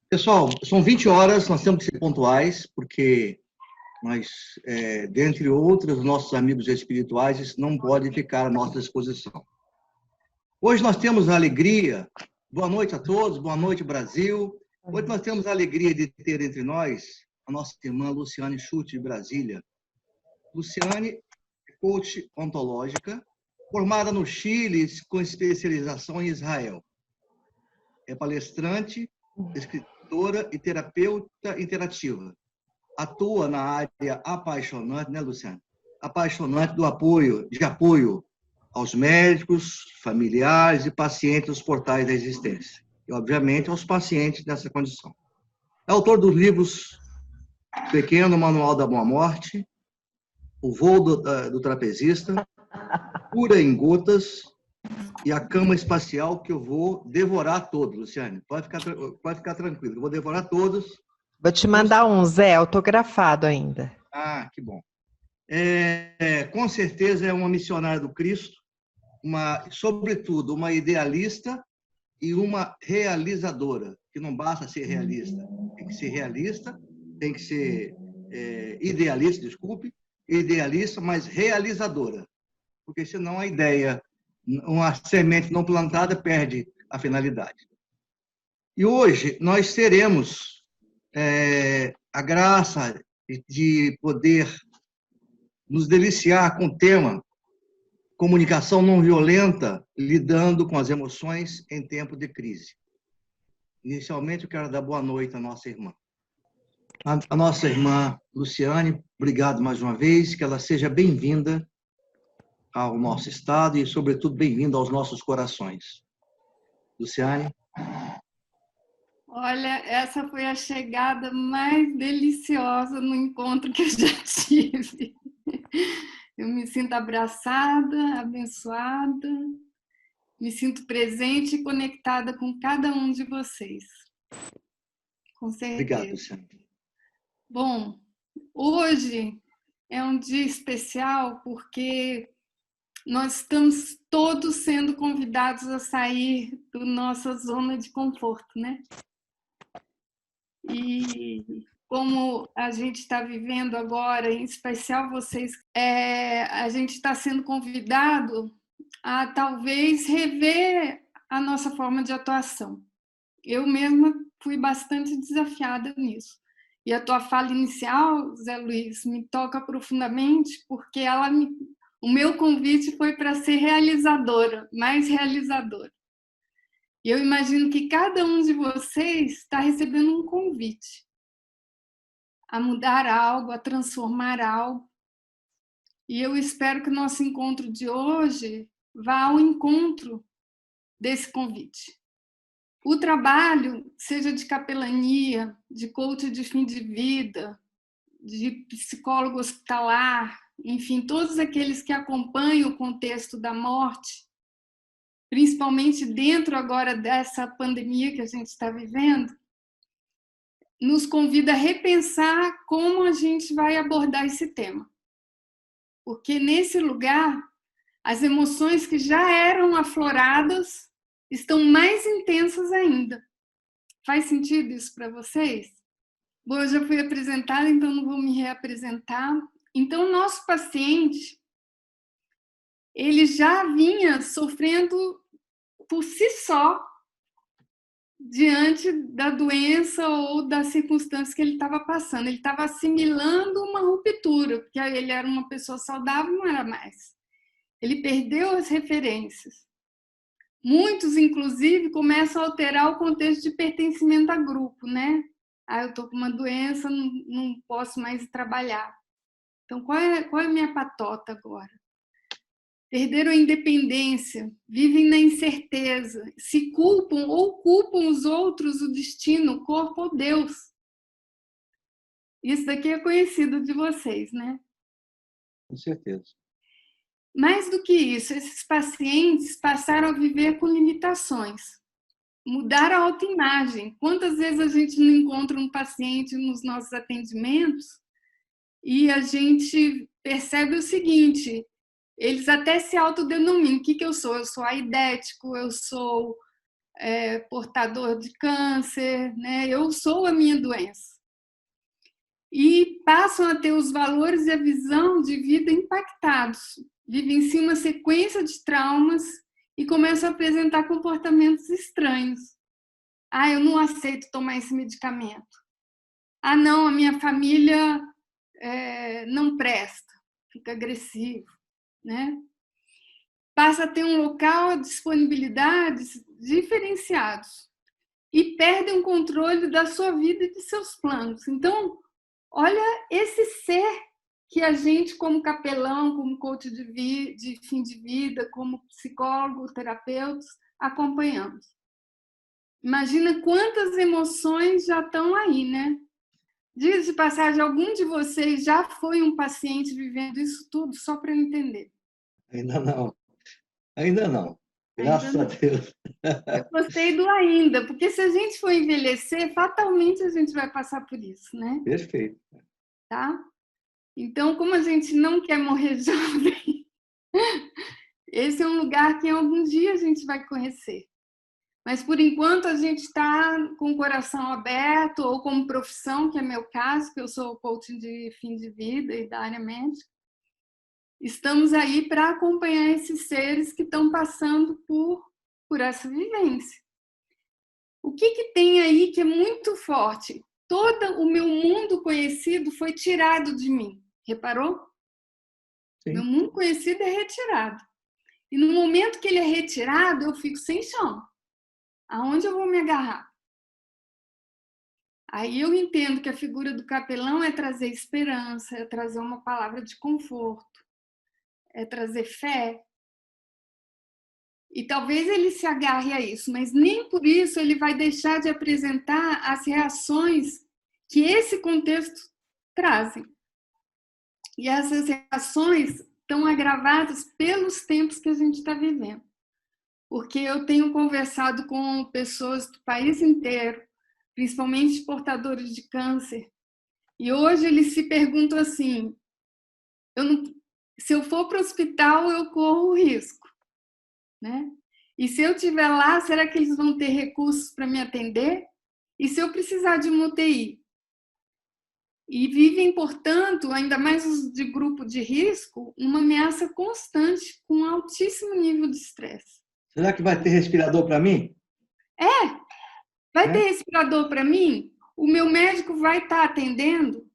Pessoal, são 20 horas, nós temos que ser pontuais, porque nós, dentre outros, nossos amigos espirituais, isso não pode ficar à nossa disposição. Hoje nós temos a alegria, boa noite a todos, boa noite Brasil. Hoje nós temos a alegria de ter entre nós a nossa irmã Luciane Schutt, de Brasília. Luciane é coach ontológica, formada no Chile, com especialização em Israel. É palestrante, escritora e terapeuta interativa. Atua na área apaixonante, né, Luciane? Apaixonante de apoio aos médicos, familiares e pacientes dos portais da existência. E, obviamente, aos pacientes nessa condição. É autor dos livros Pequeno Manual da Boa Morte, O Voo do Trapezista, Cura em Gotas e A Cama Espacial, que eu vou devorar todos, Luciane. Pode ficar tranquilo, eu vou devorar todos. Vou te mandar um, Zé, autografado ainda. Ah, que bom. Com certeza é uma missionária do Cristo, sobretudo uma idealista e uma realizadora, que não basta ser realista, tem que ser realista, tem que ser idealista, desculpe, idealista, mas realizadora, porque senão a ideia, uma semente não plantada perde a finalidade. E hoje nós teremos a graça de poder nos deliciar com o tema comunicação não violenta, lidando com as emoções em tempo de crise. Inicialmente, eu quero dar boa noite à nossa irmã. A nossa irmã Luciane, obrigado mais uma vez, que ela seja bem-vinda ao nosso estado e, sobretudo, bem-vinda aos nossos corações. Luciane? Olha, essa foi a chegada mais deliciosa no encontro que eu já tive. Eu me sinto abraçada, abençoada, me sinto presente e conectada com cada um de vocês. Com certeza. Obrigado, Luciane. Bom, hoje é um dia especial porque nós estamos todos sendo convidados a sair da nossa zona de conforto, né? E como a gente está vivendo agora, em especial vocês, a gente está sendo convidado a talvez rever a nossa forma de atuação. Eu mesma fui bastante desafiada nisso. E a tua fala inicial, Zé Luiz, me toca profundamente, porque o meu convite foi para ser realizadora, mais realizadora. E eu imagino que cada um de vocês está recebendo um convite a mudar algo, a transformar algo. E eu espero que o nosso encontro de hoje vá ao encontro desse convite. O trabalho, seja de capelania, de coach de fim de vida, de psicólogo hospitalar, enfim, todos aqueles que acompanham o contexto da morte, principalmente dentro agora dessa pandemia que a gente está vivendo, nos convida a repensar como a gente vai abordar esse tema. Porque nesse lugar, as emoções que já eram afloradas estão mais intensas ainda. Faz sentido isso para vocês? Bom, eu já fui apresentada, então não vou me reapresentar. Então, o nosso paciente, ele já vinha sofrendo por si só diante da doença ou das circunstâncias que ele estava passando. Ele estava assimilando uma ruptura, porque ele era uma pessoa saudável, não era mais. Ele perdeu as referências. Muitos, inclusive, começam a alterar o contexto de pertencimento a grupo, né? Eu estou com uma doença, não posso mais trabalhar. Então, qual é a minha patota agora? Perderam a independência, vivem na incerteza, se culpam ou culpam os outros, o destino, o corpo ou Deus. Isso daqui é conhecido de vocês, né? Com certeza. Mais do que isso, esses pacientes passaram a viver com limitações. Mudaram a autoimagem. Quantas vezes a gente não encontra um paciente nos nossos atendimentos e a gente percebe o seguinte: eles até se autodenominam. O que eu sou? Eu sou aidético, eu sou portador de câncer, né? Eu sou a minha doença. E passam a ter os valores e a visão de vida impactados, vivenciam uma sequência de traumas e começam a apresentar comportamentos estranhos. Ah, eu não aceito tomar esse medicamento. Ah, não, a minha família não presta, fica agressivo, né? Passa a ter um local, disponibilidades diferenciados e perdem o controle da sua vida e de seus planos. Então, olha esse ser que a gente, como capelão, como coach de fim de vida, como psicólogo, terapeutas, acompanhamos. Imagina quantas emoções já estão aí, né? Diz de passagem, algum de vocês já foi um paciente vivendo isso tudo, só para eu entender? Ainda não. Ainda não. Graças a Deus. Eu gostei do ainda, porque se a gente for envelhecer, fatalmente a gente vai passar por isso, né? Perfeito. Tá? Então, como a gente não quer morrer jovem, esse é um lugar que em algum dia a gente vai conhecer. Mas, por enquanto, a gente está com o coração aberto, ou como profissão, que é meu caso, que eu sou coaching de fim de vida e da área médica. Estamos aí para acompanhar esses seres que estão passando por essa vivência. O que tem aí que é muito forte? Todo o meu mundo conhecido foi tirado de mim. Reparou? Sim. Meu mundo conhecido é retirado. E no momento que ele é retirado, eu fico sem chão. Aonde eu vou me agarrar? Aí eu entendo que a figura do capelão é trazer esperança, é trazer uma palavra de conforto, é trazer fé. E talvez ele se agarre a isso, mas nem por isso ele vai deixar de apresentar as reações que esse contexto trazem. E essas reações estão agravadas pelos tempos que a gente está vivendo. Porque eu tenho conversado com pessoas do país inteiro, principalmente portadores de câncer, e hoje eles se perguntam assim, se eu for para o hospital, eu corro risco, né? E se eu estiver lá, será que eles vão ter recursos para me atender? E se eu precisar de uma UTI? E vivem, portanto, ainda mais os de grupo de risco, uma ameaça constante com altíssimo nível de estresse. Será que vai ter respirador para mim? Vai ter respirador para mim? O meu médico vai estar atendendo?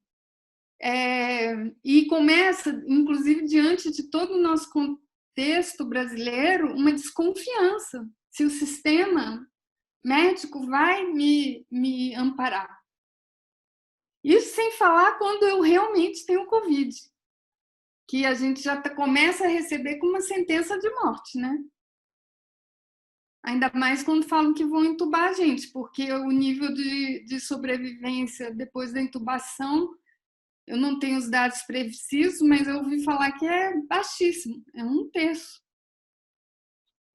E começa, inclusive, diante de todo o nosso contexto brasileiro, uma desconfiança se o sistema médico vai me amparar. Isso sem falar quando eu realmente tenho Covid, que a gente já começa a receber com uma sentença de morte, né? Ainda mais quando falam que vão entubar a gente, porque o nível de sobrevivência depois da intubação, eu não tenho os dados precisos, mas eu ouvi falar que é baixíssimo, é 1/3.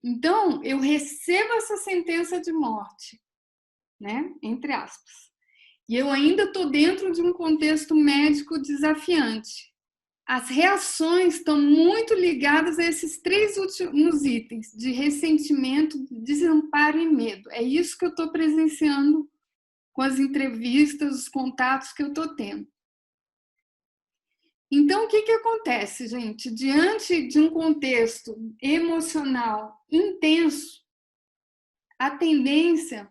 Então, eu recebo essa sentença de morte, né? Entre aspas. E eu ainda estou dentro de um contexto médico desafiante. As reações estão muito ligadas a esses 3 últimos itens, de ressentimento, desamparo e medo. É isso que eu estou presenciando com as entrevistas, os contatos que eu estou tendo. Então, o que acontece, gente? Diante de um contexto emocional intenso, a tendência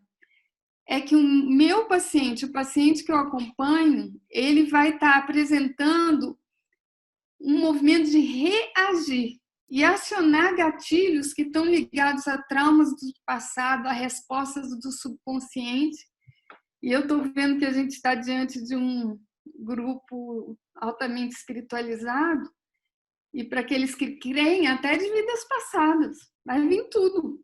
é que o meu paciente, o paciente que eu acompanho, ele vai estar apresentando um movimento de reagir e acionar gatilhos que estão ligados a traumas do passado, a respostas do subconsciente. E eu estou vendo que a gente está diante de um grupo altamente espiritualizado, e para aqueles que creem até de vidas passadas, vai vir tudo.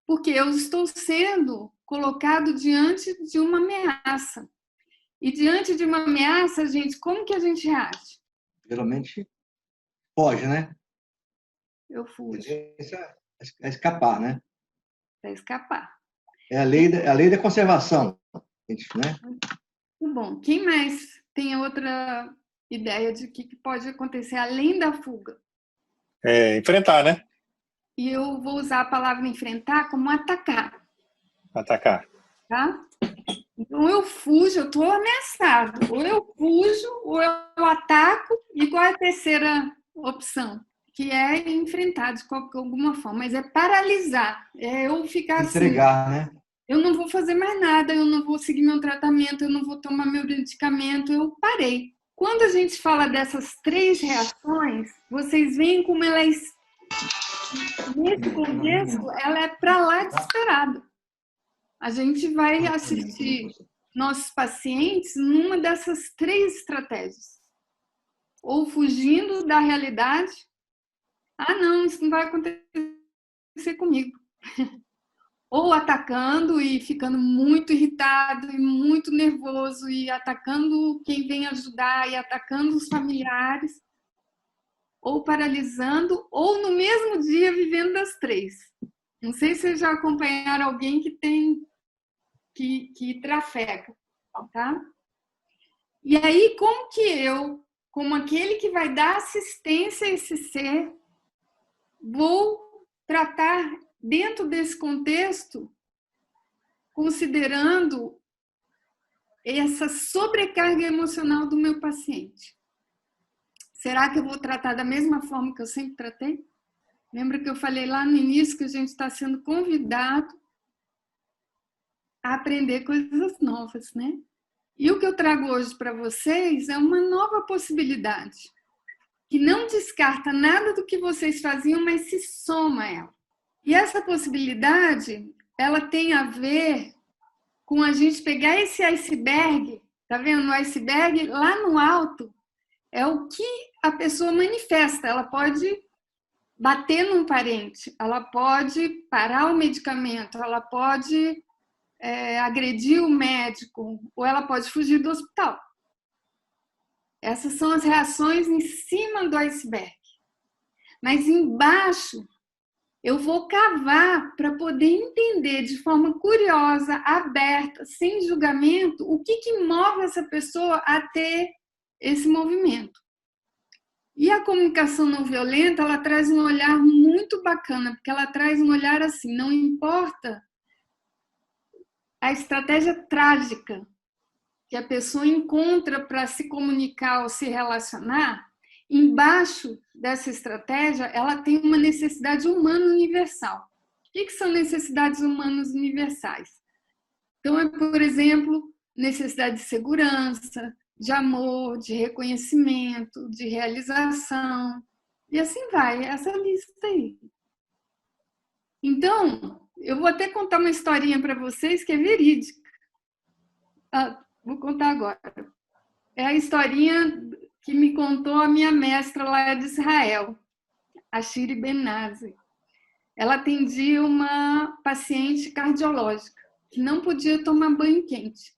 Porque eu estou sendo colocado diante de uma ameaça. E diante de uma ameaça, gente, como que a gente reage? Geralmente foge, né? Eu fujo. É escapar, né? Para escapar. É a lei da conservação, né? Muito bom. Quem mais tem outra ideia de que pode acontecer além da fuga? Enfrentar, né? E eu vou usar a palavra enfrentar como atacar. Atacar. Tá? Então, eu fujo, eu estou ameaçado. Ou eu fujo, ou eu ataco. E qual é a terceira opção? Que é enfrentar de alguma forma. Mas é paralisar. É eu ficar Entregar, assim. né? Eu não vou fazer mais nada, eu não vou seguir meu tratamento, eu não vou tomar meu medicamento, eu parei. Quando a gente fala dessas 3 reações, vocês veem como ela é, nesse contexto, ela é para lá desesperada. A gente vai assistir nossos pacientes numa dessas 3 estratégias. Ou fugindo da realidade. Ah, não, isso não vai acontecer comigo. Ou atacando e ficando muito irritado e muito nervoso e atacando quem vem ajudar e atacando os familiares, ou paralisando, ou no mesmo dia vivendo das 3. Não sei se vocês já acompanharam alguém que trafega, tá? E aí, como que eu, como aquele que vai dar assistência a esse ser, vou tratar dentro desse contexto, considerando essa sobrecarga emocional do meu paciente? Será que eu vou tratar da mesma forma que eu sempre tratei? Lembra que eu falei lá no início que a gente está sendo convidado a aprender coisas novas, né? E o que eu trago hoje para vocês é uma nova possibilidade, que não descarta nada do que vocês faziam, mas se soma a ela. E essa possibilidade, ela tem a ver com a gente pegar esse iceberg, tá vendo? O iceberg lá no alto é o que a pessoa manifesta. Ela pode bater num parente, ela pode parar o medicamento, ela pode agredir o médico, ou ela pode fugir do hospital. Essas são as reações em cima do iceberg. Mas embaixo, eu vou cavar para poder entender de forma curiosa, aberta, sem julgamento, o que move essa pessoa a ter esse movimento. E a comunicação não violenta, ela traz um olhar muito bacana, porque ela traz um olhar assim, não importa a estratégia trágica que a pessoa encontra para se comunicar ou se relacionar, embaixo dessa estratégia, ela tem uma necessidade humana universal. O que são necessidades humanas universais? Então, é, por exemplo, necessidade de segurança, de amor, de reconhecimento, de realização, e assim vai, essa lista aí. Então, eu vou até contar uma historinha para vocês que é verídica. Vou contar agora. É a historinha que me contou a minha mestra lá de Israel, a Shiri Benazi. Ela atendia uma paciente cardiológica que não podia tomar banho quente.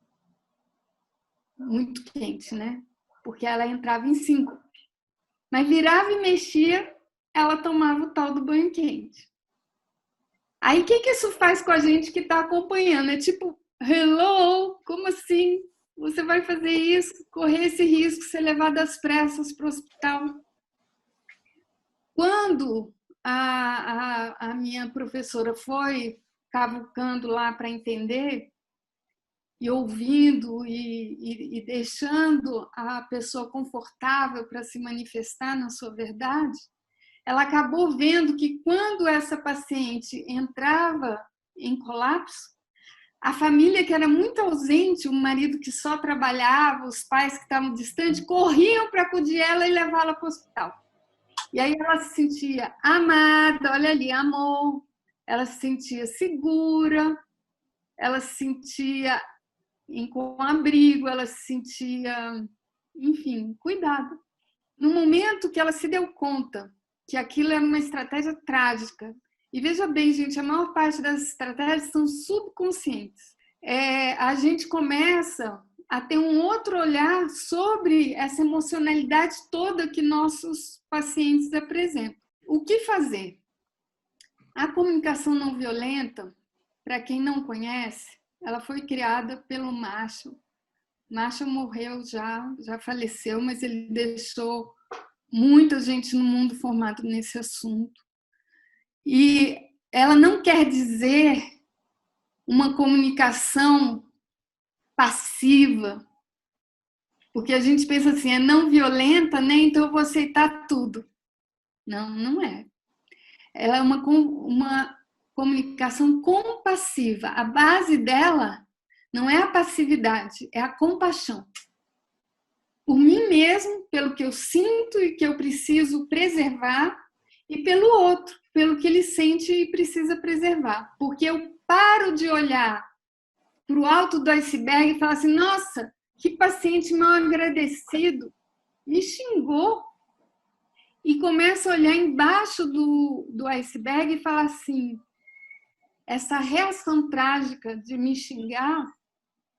Muito quente, né? Porque ela entrava em síncope. Mas virava e mexia, ela tomava o tal do banho quente. Aí, o que isso faz com a gente que está acompanhando? É tipo, hello, como assim? Você vai fazer isso, correr esse risco, ser levado às pressas para o hospital. Quando a minha professora foi cavucando lá para entender, e ouvindo e deixando a pessoa confortável para se manifestar na sua verdade, ela acabou vendo que quando essa paciente entrava em colapso, a família que era muito ausente, o marido que só trabalhava, os pais que estavam distantes, corriam para acudir ela e levá-la para o hospital. E aí ela se sentia amada, olha ali, amor, ela se sentia segura, ela se sentia com abrigo, ela se sentia, enfim, cuidada. No momento que ela se deu conta que aquilo era uma estratégia trágica, e veja bem, gente, a maior parte das estratégias são subconscientes. A gente começa a ter um outro olhar sobre essa emocionalidade toda que nossos pacientes apresentam. O que fazer? A comunicação não violenta, para quem não conhece, ela foi criada pelo Marshall. Marshall morreu já faleceu, mas ele deixou muita gente no mundo formado nesse assunto. E ela não quer dizer uma comunicação passiva, porque a gente pensa assim, é não violenta, né? Então eu vou aceitar tudo. Não, não é. Ela é uma comunicação compassiva. A base dela não é a passividade, é a compaixão. Por mim mesmo, pelo que eu sinto e que eu preciso preservar, e pelo outro, pelo que ele sente e precisa preservar. Porque eu paro de olhar para o alto do iceberg e falar assim, nossa, que paciente mal agradecido, me xingou. E começo a olhar embaixo do iceberg e falar assim, essa reação trágica de me xingar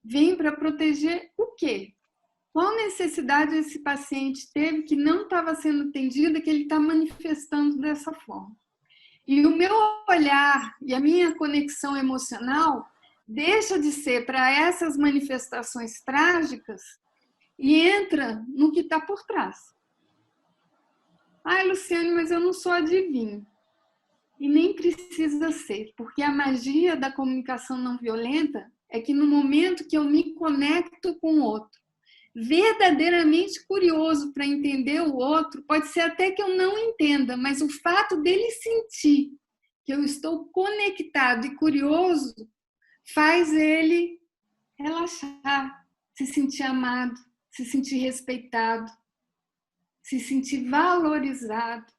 vem para proteger o quê? Qual necessidade esse paciente teve que não estava sendo atendida, que ele está manifestando dessa forma? E o meu olhar e a minha conexão emocional deixa de ser para essas manifestações trágicas e entra no que está por trás. Ai, Luciane, mas eu não sou adivinho. E nem precisa ser, porque a magia da comunicação não violenta é que no momento que eu me conecto com o outro, verdadeiramente curioso para entender o outro, pode ser até que eu não entenda, mas o fato dele sentir que eu estou conectado e curioso faz ele relaxar, se sentir amado, se sentir respeitado, se sentir valorizado.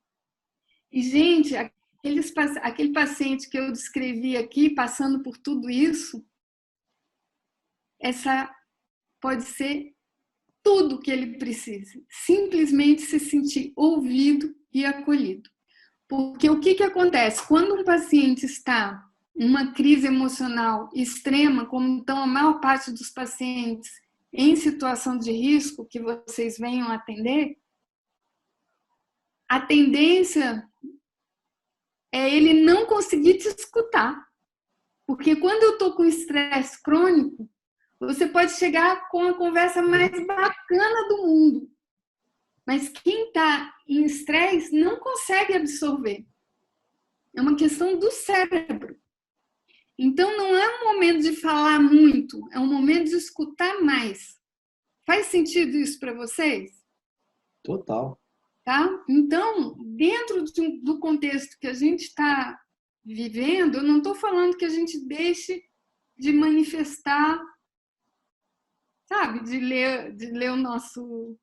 E, gente, aquele paciente que eu descrevi aqui, passando por tudo isso, essa pode ser tudo que ele precisa. Simplesmente se sentir ouvido e acolhido. Porque o que acontece? Quando um paciente está em uma crise emocional extrema, como estão a maior parte dos pacientes em situação de risco que vocês venham atender, a tendência é ele não conseguir te escutar. Porque quando eu estou com estresse crônico, você pode chegar com a conversa mais bacana do mundo. Mas quem está em estresse não consegue absorver. É uma questão do cérebro. Então, não é um momento de falar muito, é um momento de escutar mais. Faz sentido isso para vocês? Total. Tá? Então, dentro do contexto que a gente está vivendo, eu não estou falando que a gente deixe de manifestar, sabe, de ler o nosso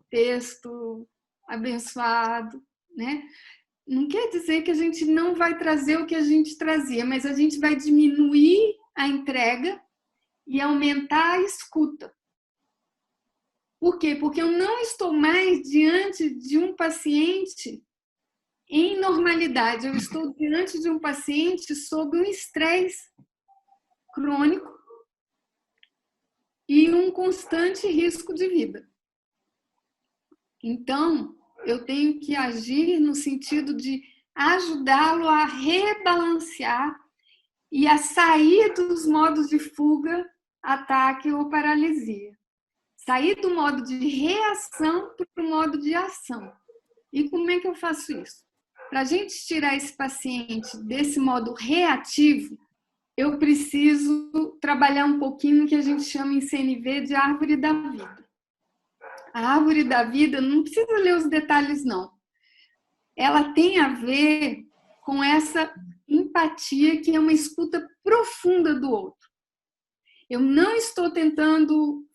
texto abençoado, né? Não quer dizer que a gente não vai trazer o que a gente trazia, mas a gente vai diminuir a entrega e aumentar a escuta. Por quê? Porque eu não estou mais diante de um paciente em normalidade. Eu estou diante de um paciente sob um estresse crônico e um constante risco de vida. Então, eu tenho que agir no sentido de ajudá-lo a rebalancear e a sair dos modos de fuga, ataque ou paralisia. Sair do modo de reação para o modo de ação. E como é que eu faço isso? Para a gente tirar esse paciente desse modo reativo, eu preciso trabalhar um pouquinho no que a gente chama em CNV de árvore da vida. A árvore da vida, não precisa ler os detalhes, não. Ela tem a ver com essa empatia, que é uma escuta profunda do outro. Eu não estou tentando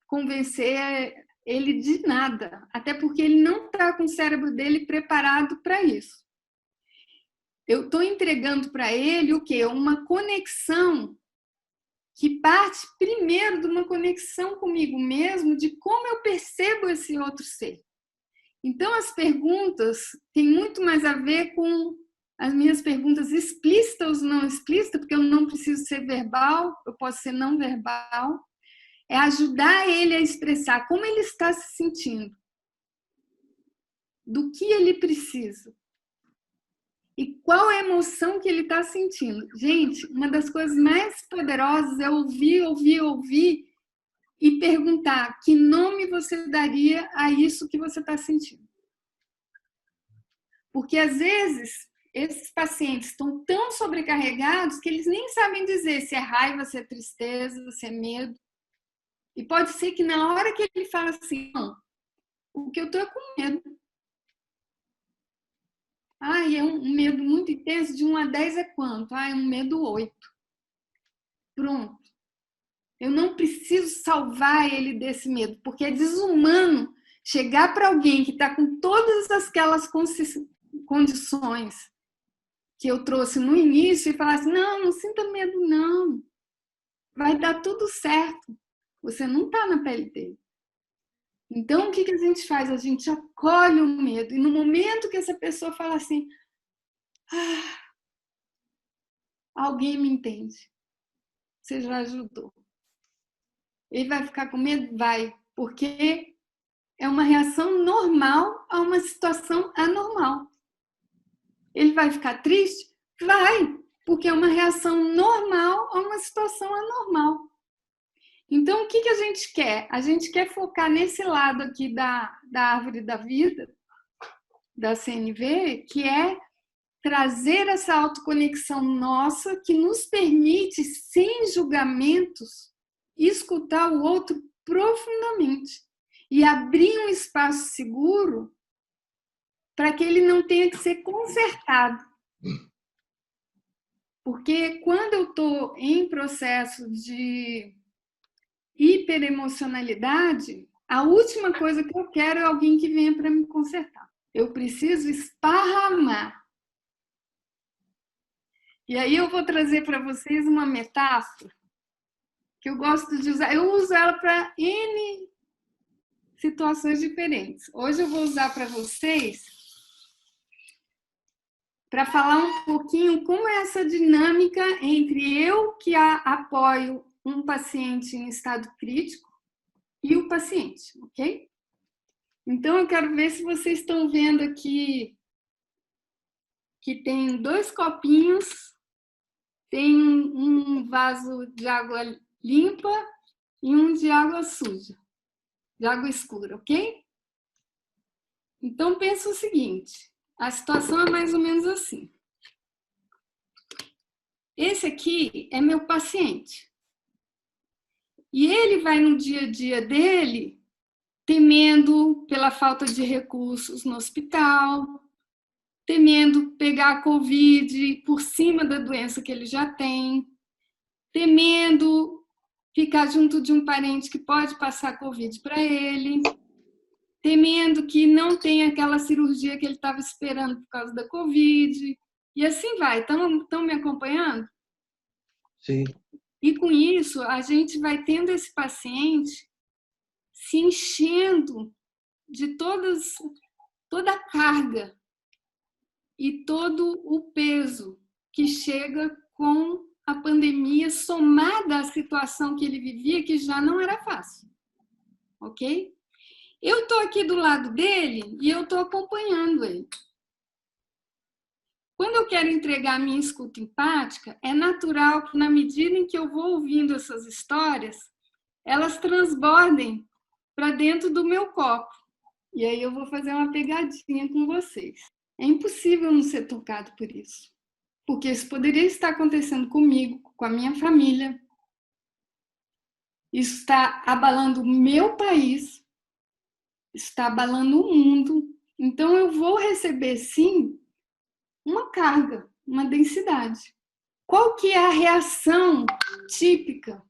convencer ele de nada, até porque ele não está com o cérebro dele preparado para isso. Eu estou entregando para ele o quê? Uma conexão que parte primeiro de uma conexão comigo mesmo, de como eu percebo esse outro ser. Então, as perguntas têm muito mais a ver com as minhas perguntas explícitas ou não explícitas, porque eu não preciso ser verbal, eu posso ser não verbal. É ajudar ele a expressar como ele está se sentindo, do que ele precisa e qual a emoção que ele está sentindo. Gente, uma das coisas mais poderosas é ouvir e perguntar que nome você daria a isso que você está sentindo. Porque, às vezes, esses pacientes estão tão sobrecarregados que eles nem sabem dizer se é raiva, se é tristeza, se é medo. E pode ser que na hora que ele fala assim, não, o que eu estou é com medo. É um medo muito intenso, de 1 a 10 é quanto? É um medo 8. Pronto. Eu não preciso salvar ele desse medo, porque é desumano chegar para alguém que está com todas aquelas condições que eu trouxe no início e falar assim, não sinta medo não, vai dar tudo certo, você não está na pele dele. Então, o que a gente faz? A gente acolhe o medo, e no momento que essa pessoa fala assim, alguém me entende, você já ajudou. Ele vai ficar com medo? Vai, porque é uma reação normal a uma situação anormal. Ele vai ficar triste? Vai, porque é uma reação normal a uma situação anormal. Então, o que a gente quer? A gente quer focar nesse lado aqui da árvore da vida, da CNV, que é trazer essa autoconexão nossa que nos permite, sem julgamentos, escutar o outro profundamente e abrir um espaço seguro para que ele não tenha que ser consertado. Porque quando eu estou em processo de hiperemocionalidade, a última coisa que eu quero é alguém que venha para me consertar. Eu preciso esparramar. E aí eu vou trazer para vocês uma metáfora que eu gosto de usar. Eu uso ela para N situações diferentes. Hoje eu vou usar para vocês para falar um pouquinho como é essa dinâmica entre eu que apoio um paciente em estado crítico e o paciente, ok? Então, eu quero ver se vocês estão vendo aqui que tem 2 copinhos, tem um vaso de água limpa e um de água suja, de água escura, ok? Então, pensa o seguinte, a situação é mais ou menos assim. Esse aqui é meu paciente. E ele vai no dia a dia dele temendo pela falta de recursos no hospital, temendo pegar a Covid por cima da doença que ele já tem, temendo ficar junto de um parente que pode passar Covid para ele, temendo que não tenha aquela cirurgia que ele estava esperando por causa da Covid, e assim vai. Estão me acompanhando? Sim. E com isso, a gente vai tendo esse paciente se enchendo de toda a carga e todo o peso que chega com a pandemia, somada à situação que ele vivia, que já não era fácil. Ok? Eu estou aqui do lado dele e eu estou acompanhando ele. Quando eu quero entregar a minha escuta empática, é natural que, na medida em que eu vou ouvindo essas histórias, elas transbordem para dentro do meu copo. E aí eu vou fazer uma pegadinha com vocês. É impossível não ser tocado por isso. Porque isso poderia estar acontecendo comigo, com a minha família. Isso está abalando o meu país, está abalando o mundo. Então eu vou receber, sim, uma carga, uma densidade. Qual que é a reação típica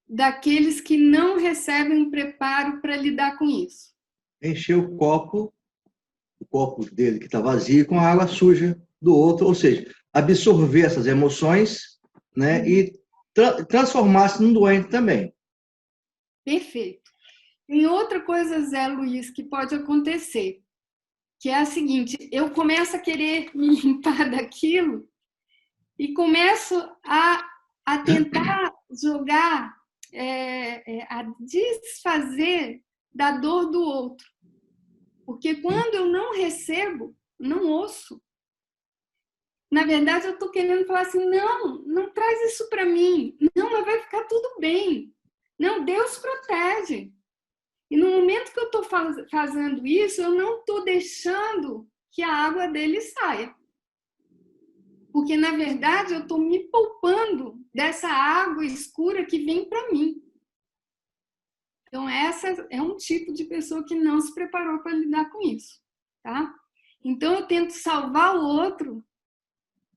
daqueles que não recebem um preparo para lidar com isso? Encher o copo dele que está vazio com a água suja do outro, ou seja, absorver essas emoções, né, e transformar-se num doente também. Perfeito. Tem outra coisa, Zé Luiz, que pode acontecer, que é a seguinte: eu começo a querer me limpar daquilo e começo a tentar jogar, a desfazer da dor do outro. Porque quando eu não recebo, não ouço. Na verdade, eu estou querendo falar assim, não traz isso para mim. Não, mas vai ficar tudo bem. Não, Deus protege. E no momento que eu estou fazendo isso, eu não estou deixando que a água dele saia. porque, na verdade, eu estou me poupando dessa água escura que vem para mim. Então, essa é um tipo de pessoa que não se preparou para lidar com isso, tá? Então, eu tento salvar o outro,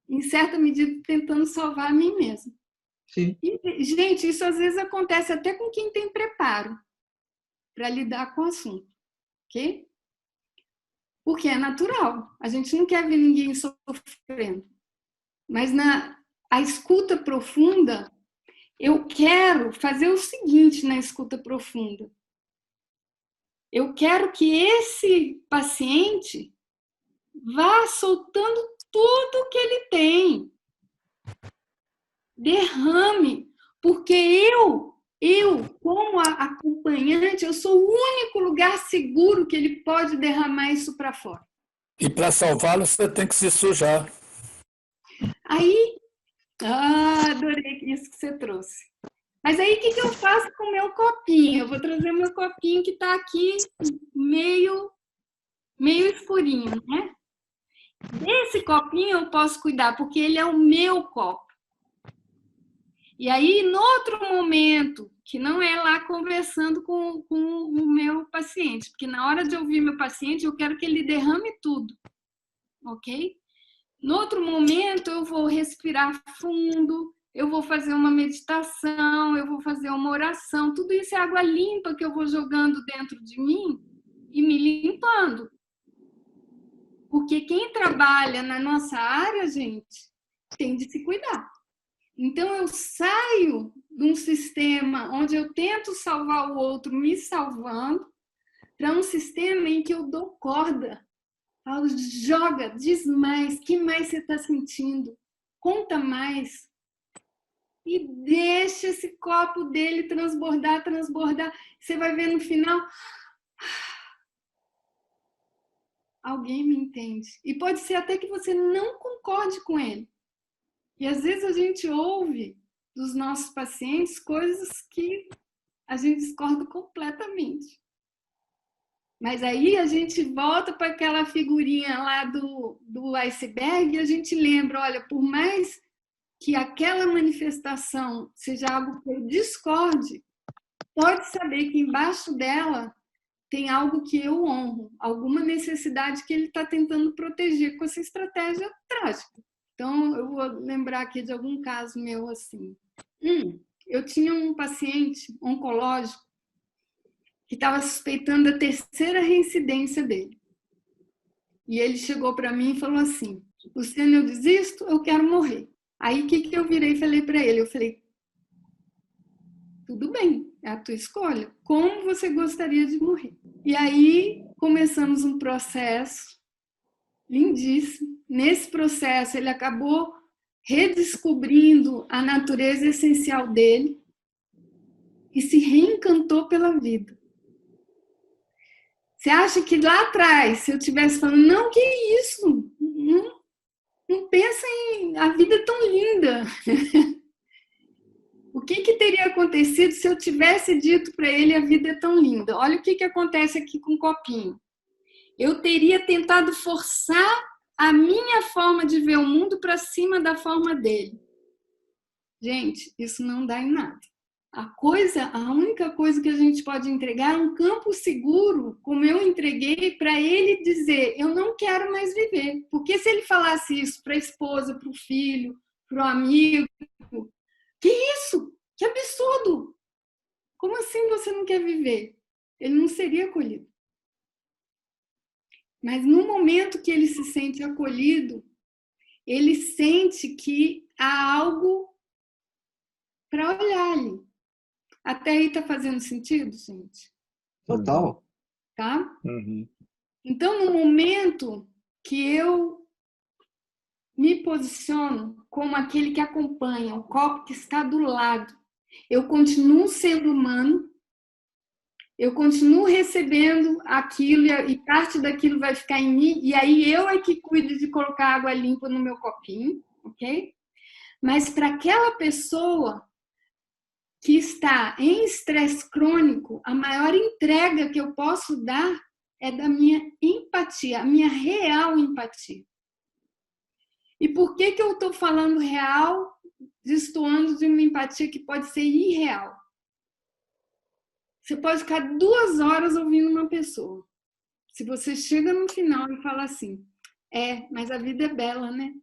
em certa medida, tentando salvar a mim mesma. Sim. E, gente, isso às vezes acontece até com quem tem preparo para lidar com o assunto, ok? Porque é natural. A gente não quer ver ninguém sofrendo. Mas a escuta profunda, eu quero fazer o seguinte na escuta profunda. Eu quero que esse paciente vá soltando tudo que ele tem. Derrame. Porque eu, como acompanhante, eu sou o único lugar seguro que ele pode derramar isso para fora. E para salvá-lo, você tem que se sujar. Aí, adorei isso que você trouxe. Mas aí, o que eu faço com o meu copinho? Eu vou trazer meu copinho que está aqui meio escurinho, né? Desse copinho eu posso cuidar, porque ele é o meu copo. E aí, no outro momento, que não é lá conversando com o meu paciente, porque na hora de ouvir meu paciente, eu quero que ele derrame tudo, ok? No outro momento, eu vou respirar fundo, eu vou fazer uma meditação, eu vou fazer uma oração. Tudo isso é água limpa que eu vou jogando dentro de mim e me limpando. Porque quem trabalha na nossa área, gente, tem de se cuidar. Então, eu saio de um sistema onde eu tento salvar o outro me salvando para um sistema em que eu dou corda. Falo, joga, diz mais, o que mais você está sentindo? Conta mais. E deixa esse copo dele transbordar. Você vai ver no final, alguém me entende. E pode ser até que você não concorde com ele. E às vezes a gente ouve dos nossos pacientes coisas que a gente discorda completamente. Mas aí a gente volta para aquela figurinha lá do iceberg e a gente lembra, olha, por mais que aquela manifestação seja algo que eu discorde, pode saber que embaixo dela tem algo que eu honro, alguma necessidade que ele está tentando proteger com essa estratégia trágica. Então, eu vou lembrar aqui de algum caso meu assim. Eu tinha um paciente oncológico que estava suspeitando da terceira reincidência dele. E ele chegou para mim e falou assim, Luciana, eu desisto, eu quero morrer. Aí, o que eu virei e falei para ele? Eu falei, tudo bem, é a tua escolha. Como você gostaria de morrer? E aí, começamos um processo lindíssimo. Nesse processo, ele acabou redescobrindo a natureza essencial dele e se reencantou pela vida. Você acha que lá atrás, se eu tivesse falando, não, que isso? Não pensa em... A vida é tão linda. O que teria acontecido se eu tivesse dito para ele a vida é tão linda? Olha o que acontece aqui com o copinho. Eu teria tentado forçar a minha forma de ver o mundo para cima da forma dele. Gente, isso não dá em nada. A única coisa que a gente pode entregar é um campo seguro, como eu entreguei, para ele dizer, eu não quero mais viver. Porque se ele falasse isso para a esposa, para o filho, para o amigo, que isso? Que absurdo! Como assim você não quer viver? Ele não seria acolhido. Mas no momento que ele se sente acolhido, ele sente que há algo para olhar ali. Até aí está fazendo sentido, gente? Total. Tá? Uhum. Então, no momento que eu me posiciono como aquele que acompanha, o copo que está do lado, eu continuo sendo humano, eu continuo recebendo aquilo e parte daquilo vai ficar em mim, e aí eu é que cuido de colocar água limpa no meu copinho, ok? Mas para aquela pessoa que está em estresse crônico, a maior entrega que eu posso dar é da minha empatia, a minha real empatia. E por que eu estou falando real, destoando de uma empatia que pode ser irreal? Você pode ficar 2 horas ouvindo uma pessoa. Se você chega no final e fala assim, mas a vida é bela, né?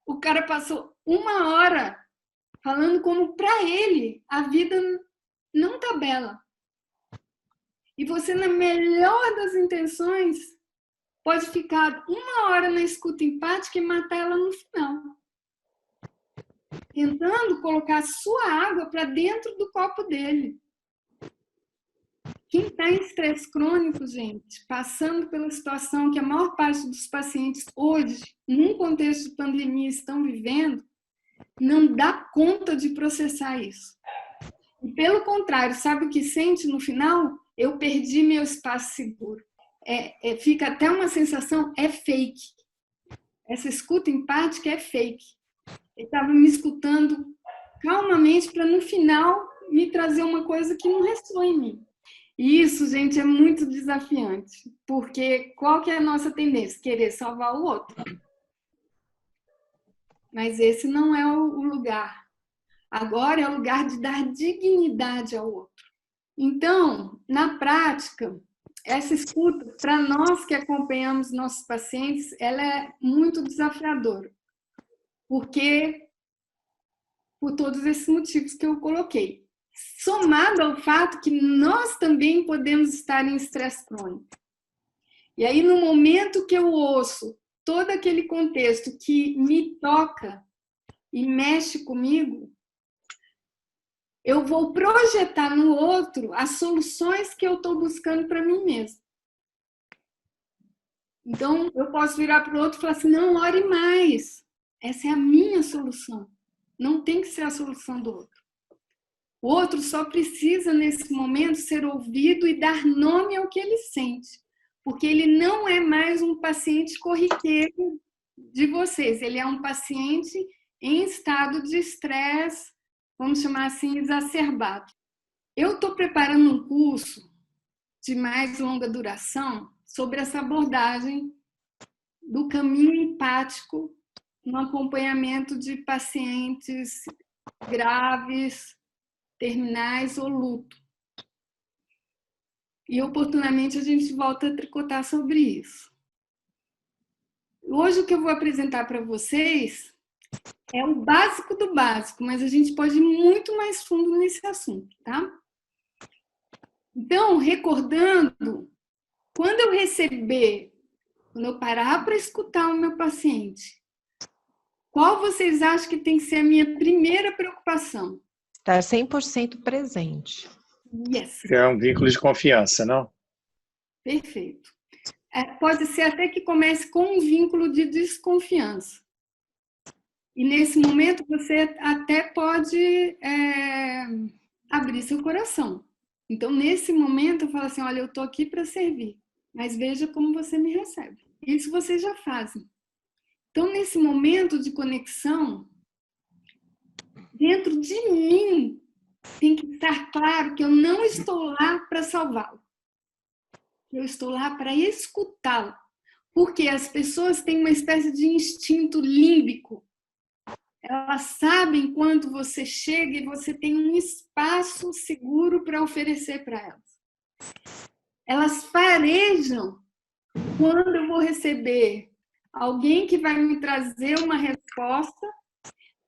O cara passou 1 hora falando como para ele a vida não tá bela. E você, na melhor das intenções, pode ficar 1 hora na escuta empática e matar ela no final. Tentando colocar a sua água para dentro do copo dele. Quem está em estresse crônico, gente, passando pela situação que a maior parte dos pacientes hoje, num contexto de pandemia, estão vivendo, não dá conta de processar isso. E, pelo contrário, sabe o que sente no final? Eu perdi meu espaço seguro. Fica até uma sensação, é fake. Essa escuta empática é fake. Ele estava me escutando calmamente para, no final, me trazer uma coisa que não ressoou em mim. E isso, gente, é muito desafiante. Porque qual que é a nossa tendência? Querer salvar o outro. Mas esse não é o lugar. Agora é o lugar de dar dignidade ao outro. Então, na prática, essa escuta, para nós que acompanhamos nossos pacientes, ela é muito desafiadora. Porque, por todos esses motivos que eu coloquei. Somado ao fato que nós também podemos estar em estresse crônico. E aí, no momento que eu ouço todo aquele contexto que me toca e mexe comigo, eu vou projetar no outro as soluções que eu estou buscando para mim mesmo. Então, eu posso virar para o outro e falar assim, não, ore mais. Essa é a minha solução. Não tem que ser a solução do outro. O outro só precisa, nesse momento, ser ouvido e dar nome ao que ele sente. Porque ele não é mais um paciente corriqueiro de vocês. Ele é um paciente em estado de estresse, vamos chamar assim, exacerbado. Eu estou preparando um curso de mais longa duração sobre essa abordagem do caminho empático no acompanhamento de pacientes graves, terminais ou luto. E, oportunamente, a gente volta a tricotar sobre isso. Hoje, o que eu vou apresentar para vocês é o básico do básico, mas a gente pode ir muito mais fundo nesse assunto, tá? Então, recordando, quando eu parar para escutar o meu paciente, qual vocês acham que tem que ser a minha primeira preocupação? Estar 100% presente. Yes. É um vínculo de confiança, não? Perfeito. Pode ser até que comece com um vínculo de desconfiança. E nesse momento você até pode abrir seu coração. Então, nesse momento, eu falo assim, olha, eu estou aqui para servir, mas veja como você me recebe. Isso vocês já fazem. Então, nesse momento de conexão, dentro de mim, tem que estar claro que eu não estou lá para salvá-lo. Eu estou lá para escutá-lo. Porque as pessoas têm uma espécie de instinto límbico. Elas sabem quando você chega e você tem um espaço seguro para oferecer para elas. Elas farejam quando eu vou receber alguém que vai me trazer uma resposta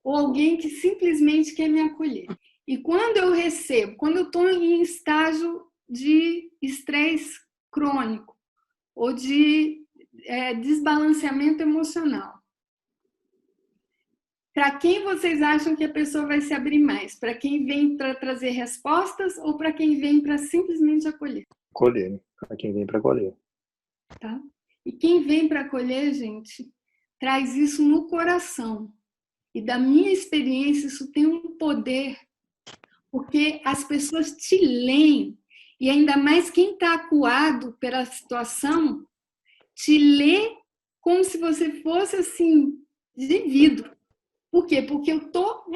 ou alguém que simplesmente quer me acolher. E quando eu recebo, quando eu estou em estágio de estresse crônico ou de desbalanceamento emocional, para quem vocês acham que a pessoa vai se abrir mais? Para quem vem para trazer respostas ou para quem vem para simplesmente acolher? Acolher, né? Para quem vem para acolher. Tá? E quem vem para acolher, gente, traz isso no coração. E da minha experiência, isso tem um poder, porque as pessoas te leem, e ainda mais quem está acuado pela situação, te lê como se você fosse assim, de vidro. Por quê? Porque eu estou,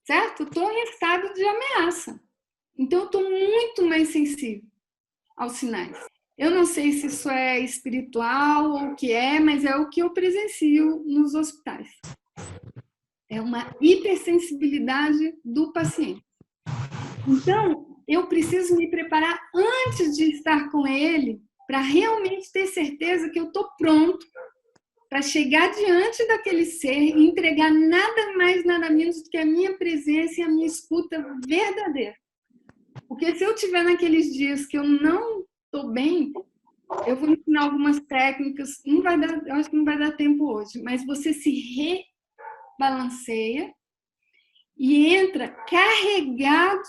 certo? Estou em estado de ameaça. Então, eu estou muito mais sensível aos sinais. Eu não sei se isso é espiritual ou o que é, mas é o que eu presencio nos hospitais. É uma hipersensibilidade do paciente. Então, eu preciso me preparar antes de estar com ele para realmente ter certeza que eu estou pronto para chegar diante daquele ser e entregar nada mais, nada menos do que a minha presença e a minha escuta verdadeira. Porque se eu estiver naqueles dias que eu não estou bem, eu vou ensinar algumas técnicas, não vai dar, eu acho que não vai dar tempo hoje, mas você se rebalanceia e entra carregado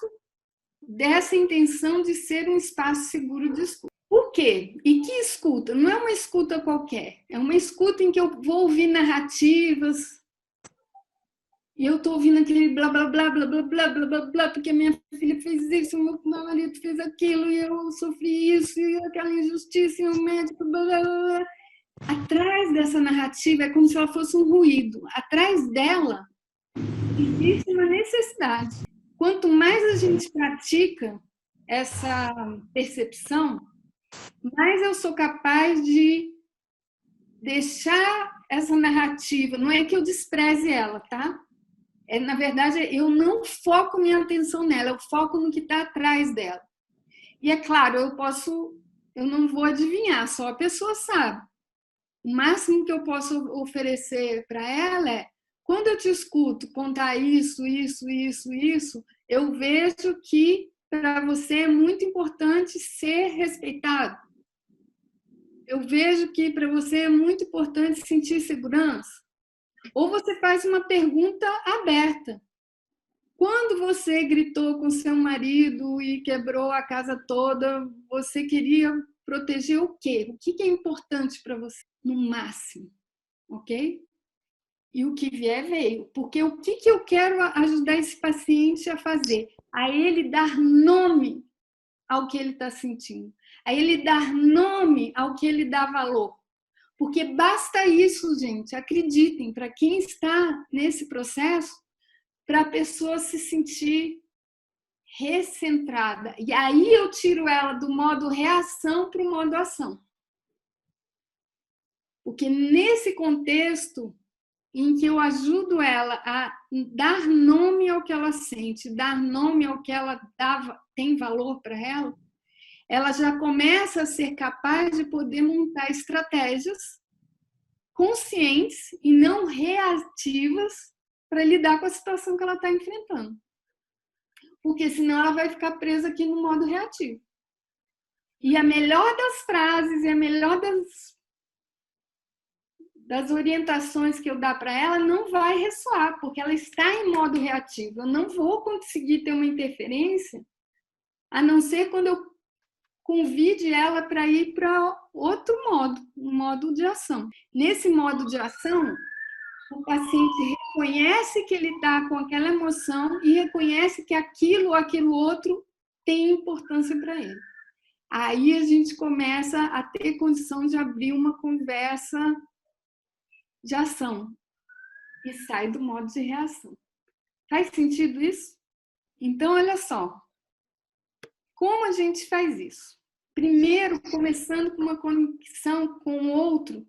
dessa intenção de ser um espaço seguro de escuta. Por quê? E que escuta? Não é uma escuta qualquer, é uma escuta em que eu vou ouvir narrativas e eu estou ouvindo aquele blá, blá, blá, blá, blá, blá, blá, blá, blá, porque minha filha fez isso, meu marido fez aquilo, e eu sofri isso, e aquela injustiça, e o médico, blá, blá, blá. Atrás dessa narrativa é como se ela fosse um ruído. Atrás dela existe uma necessidade. Quanto mais a gente pratica essa percepção, mais eu sou capaz de deixar essa narrativa. Não é que eu despreze ela, tá? Na verdade, eu não foco minha atenção nela, eu foco no que está atrás dela. E é claro, eu não vou adivinhar, só a pessoa sabe. O máximo que eu posso oferecer para ela é, quando eu te escuto contar isso, eu vejo que para você é muito importante ser respeitado. Eu vejo que para você é muito importante sentir segurança. Ou você faz uma pergunta aberta. Quando você gritou com seu marido e quebrou a casa toda, você queria proteger o quê? O que é importante para você? No máximo, ok? E o que vier, veio. Porque o que eu quero ajudar esse paciente a fazer? A ele dar nome ao que ele está sentindo. A ele dar nome ao que ele dá valor. Porque basta isso, gente, acreditem, para quem está nesse processo, para a pessoa se sentir recentrada. E aí eu tiro ela do modo reação para o modo ação. Porque nesse contexto em que eu ajudo ela a dar nome ao que ela sente, dar nome ao que ela tem valor para ela já começa a ser capaz de poder montar estratégias conscientes e não reativas para lidar com a situação que ela está enfrentando. Porque senão ela vai ficar presa aqui no modo reativo. E a melhor das frases e a melhor das orientações que eu dar para ela não vai ressoar, porque ela está em modo reativo. Eu não vou conseguir ter uma interferência, a não ser quando eu convide ela para ir para outro modo, um modo de ação. Nesse modo de ação, o paciente reconhece que ele está com aquela emoção e reconhece que aquilo ou aquilo outro tem importância para ele. Aí a gente começa a ter condição de abrir uma conversa de ação e sai do modo de reação. Faz sentido isso? Então, olha só. Como a gente faz isso? Primeiro, começando com uma conexão com o outro,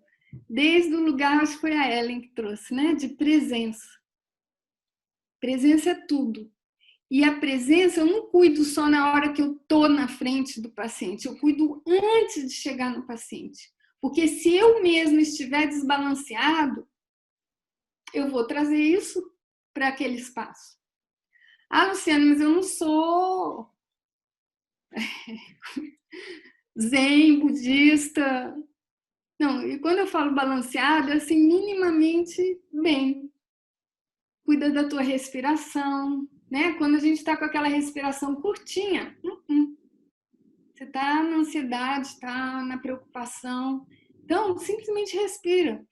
desde o lugar, acho que foi a Ellen que trouxe, né? De presença. Presença é tudo. E a presença eu não cuido só na hora que eu estou na frente do paciente, eu cuido antes de chegar no paciente. Porque se eu mesmo estiver desbalanceado, eu vou trazer isso para aquele espaço. Ah, Luciana, mas eu não sou zen, budista. Não, e quando eu falo balanceado, é assim, minimamente bem. Cuida da tua respiração, né? Quando a gente está com aquela respiração curtinha, você está na ansiedade, está na preocupação. Então, simplesmente respira.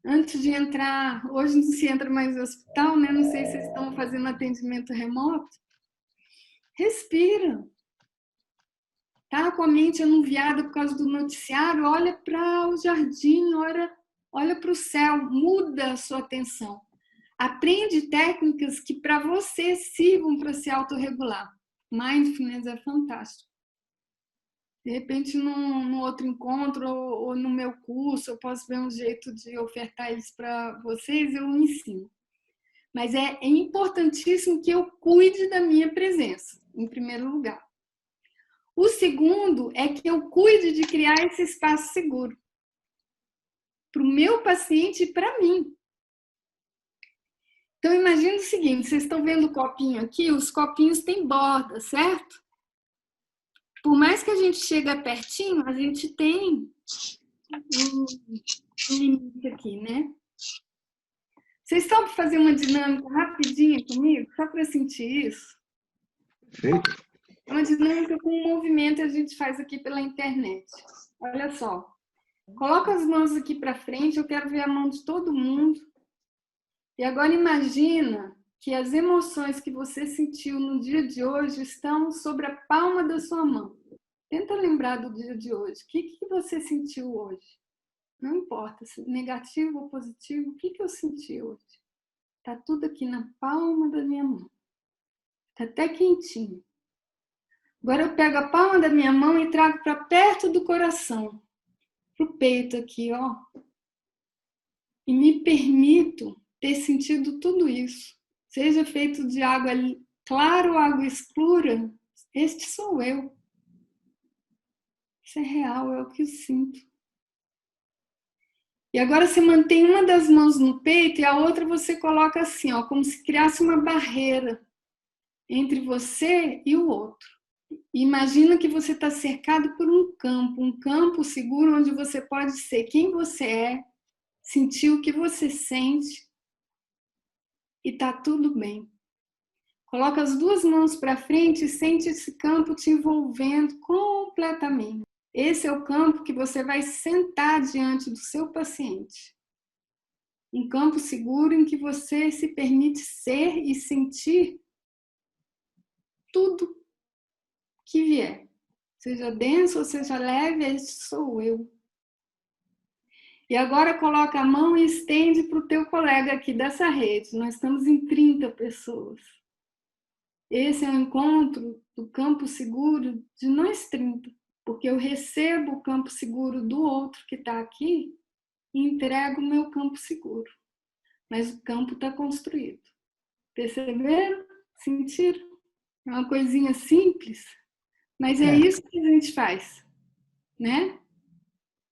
Antes de entrar, hoje não se entra mais no hospital, né? Não sei se vocês estão fazendo atendimento remoto. Respira. Tá com a mente anuviada por causa do noticiário, olha para o jardim, olha para o céu, muda a sua atenção. Aprende técnicas que para você sirvam para se autorregular. Mindfulness é fantástico. De repente, num outro encontro ou no meu curso, eu posso ver um jeito de ofertar isso para vocês, eu ensino. Mas é importantíssimo que eu cuide da minha presença, em primeiro lugar. O segundo é que eu cuide de criar esse espaço seguro para o meu paciente e para mim. Então, imagine o seguinte, vocês estão vendo o copinho aqui? Os copinhos têm borda, certo? Por mais que a gente chegue pertinho, a gente tem um limite aqui, né? Vocês estão para fazer uma dinâmica rapidinha comigo, só para sentir isso? Perfeito. É uma dinâmica com um movimento que a gente faz aqui pela internet. Olha só. Coloca as mãos aqui para frente, eu quero ver a mão de todo mundo. E agora imagina que as emoções que você sentiu no dia de hoje estão sobre a palma da sua mão. Tenta lembrar do dia de hoje. O que você sentiu hoje? Não importa se negativo ou positivo, o que eu senti hoje? Está tudo aqui na palma da minha mão. Está até quentinho. Agora eu pego a palma da minha mão e trago para perto do coração, para o peito aqui, ó. E me permito ter sentido tudo isso. Seja feito de água clara ou água escura, este sou eu. Isso é real, é o que eu sinto. E agora você mantém uma das mãos no peito e a outra você coloca assim, ó, como se criasse uma barreira entre você e o outro. E imagina que você está cercado por um campo seguro onde você pode ser quem você é, sentir o que você sente e tá tudo bem. Coloca as duas mãos para frente e sente esse campo te envolvendo completamente. Esse é o campo que você vai sentar diante do seu paciente. Um campo seguro em que você se permite ser e sentir tudo que vier. Seja denso ou seja leve, este sou eu. E agora coloca a mão e estende para o teu colega aqui dessa rede. Nós estamos em 30 pessoas. Esse é o encontro do campo seguro de nós 30. Porque eu recebo o campo seguro do outro que está aqui e entrego o meu campo seguro. Mas o campo está construído. Perceberam? Sentiram? É uma coisinha simples, mas é isso que a gente faz, né?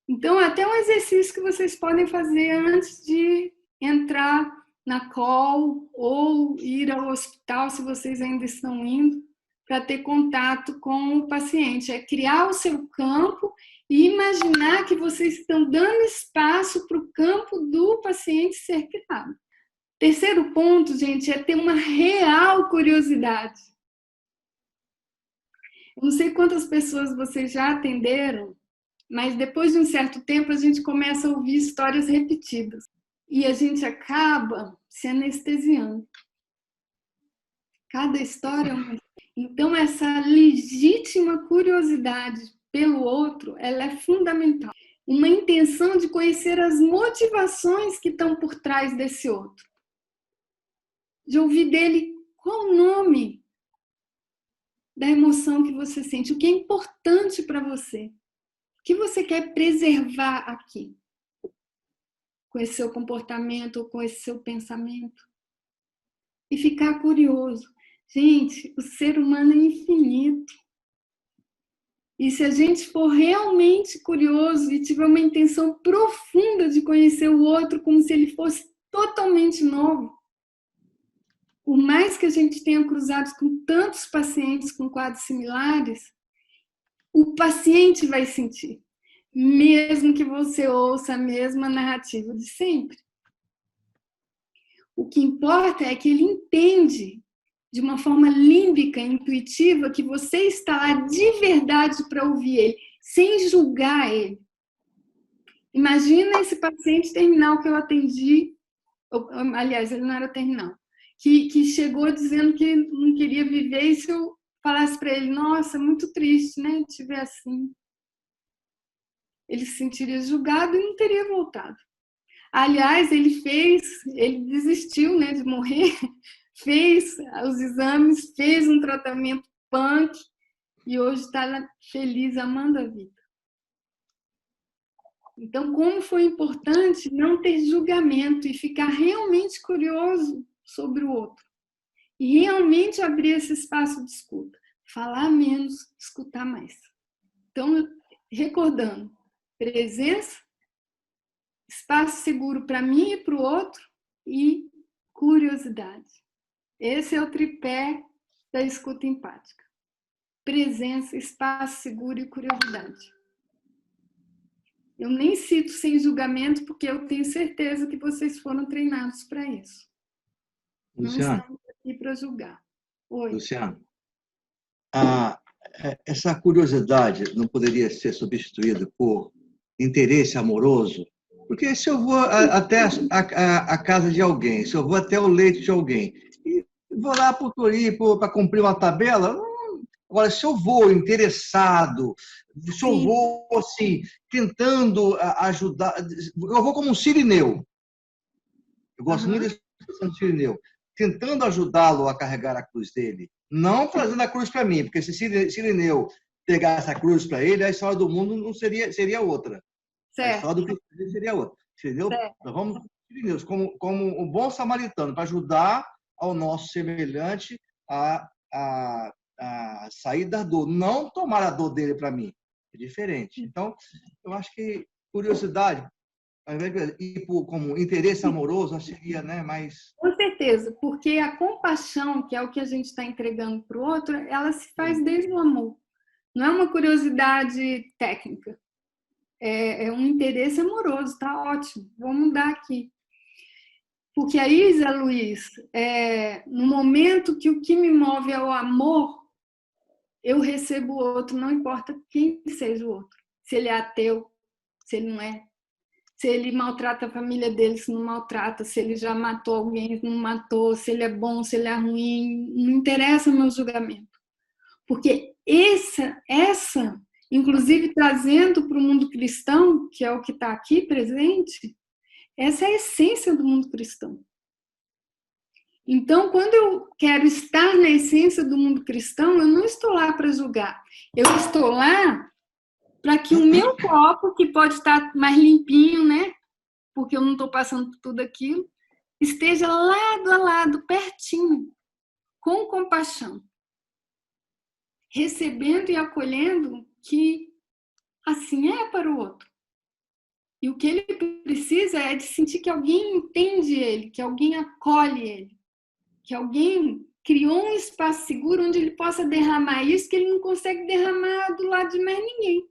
Então, até um exercício que vocês podem fazer antes de entrar na call ou ir ao hospital, se vocês ainda estão indo, para ter contato com o paciente. É criar o seu campo e imaginar que vocês estão dando espaço para o campo do paciente ser criado. Terceiro ponto, gente, é ter uma real curiosidade. Eu não sei quantas pessoas vocês já atenderam, mas depois de um certo tempo a gente começa a ouvir histórias repetidas. E a gente acaba se anestesiando. Cada história é uma... Então, essa legítima curiosidade pelo outro, ela é fundamental. Uma intenção de conhecer as motivações que estão por trás desse outro. De ouvir dele qual o nome da emoção que você sente, o que é importante para você. O que você quer preservar aqui? Com esse seu comportamento ou com esse seu pensamento. E ficar curioso. Gente, o ser humano é infinito. E se a gente for realmente curioso e tiver uma intenção profunda de conhecer o outro como se ele fosse totalmente novo, por mais que a gente tenha cruzado com tantos pacientes com quadros similares, o paciente vai sentir, mesmo que você ouça a mesma narrativa de sempre. O que importa é que ele entende de uma forma límbica, intuitiva, que você está lá de verdade para ouvir ele, sem julgar ele. Imagina esse paciente terminal que eu atendi, aliás, ele não era terminal, que chegou dizendo que não queria viver, e se eu falasse para ele, nossa, muito triste, né, te ver assim. Ele se sentiria julgado e não teria voltado. Aliás, ele desistiu, né, de morrer, fez os exames, fez um tratamento punk e hoje está feliz, amando a vida. Então, como foi importante não ter julgamento e ficar realmente curioso sobre o outro. E realmente abrir esse espaço de escuta. Falar menos, escutar mais. Então, recordando, presença, espaço seguro para mim e para o outro e curiosidade. Esse é o tripé da escuta empática. Presença, espaço seguro e curiosidade. Eu nem cito sem julgamento, porque eu tenho certeza que vocês foram treinados para isso. Luciano, não estamos aqui para julgar. Oi. Luciano, essa curiosidade não poderia ser substituída por interesse amoroso? Porque se eu vou até a casa de alguém, se eu vou até o leito de alguém, e vou lá para cumprir uma tabela, agora, se eu vou interessado, se eu vou assim, tentando ajudar, eu vou como um sirineu. Eu gosto muito dessa expressão de sirineu. Tentando ajudá-lo a carregar a cruz dele. Não trazendo a cruz para mim, porque se sirineu pegasse a cruz para ele, a história do mundo não seria outra. Certo. A história do cristianismo seria outra. Sirineu, nós vamos sirineus como um bom samaritano para ajudar ao nosso semelhante a sair da dor, não tomar a dor dele para mim. É diferente. Então, eu acho que curiosidade, ao invés de ir como interesse amoroso, seria, né, mais... Com certeza, porque a compaixão, que é o que a gente está entregando para o outro, ela se faz desde o amor. Não é uma curiosidade técnica. É um interesse amoroso, tá ótimo. Vamos mudar aqui. Porque aí, Zé Luiz, no momento que o que me move é o amor, eu recebo o outro, não importa quem seja o outro. Se ele é ateu, se ele não é. Se ele maltrata a família dele, se não maltrata. Se ele já matou alguém, se não matou. Se ele é bom, se ele é ruim. Não interessa o meu julgamento. Porque essa, inclusive trazendo para o mundo cristão, que é o que está aqui presente, essa é a essência do mundo cristão. Então, quando eu quero estar na essência do mundo cristão, eu não estou lá para julgar. Eu estou lá para que o meu copo, que pode estar mais limpinho, né? Porque eu não estou passando por tudo aquilo, esteja lado a lado, pertinho, com compaixão. Recebendo e acolhendo que assim é para o outro. E o que ele precisa é de sentir que alguém entende ele, que alguém acolhe ele, que alguém criou um espaço seguro onde ele possa derramar isso que ele não consegue derramar do lado de mais ninguém.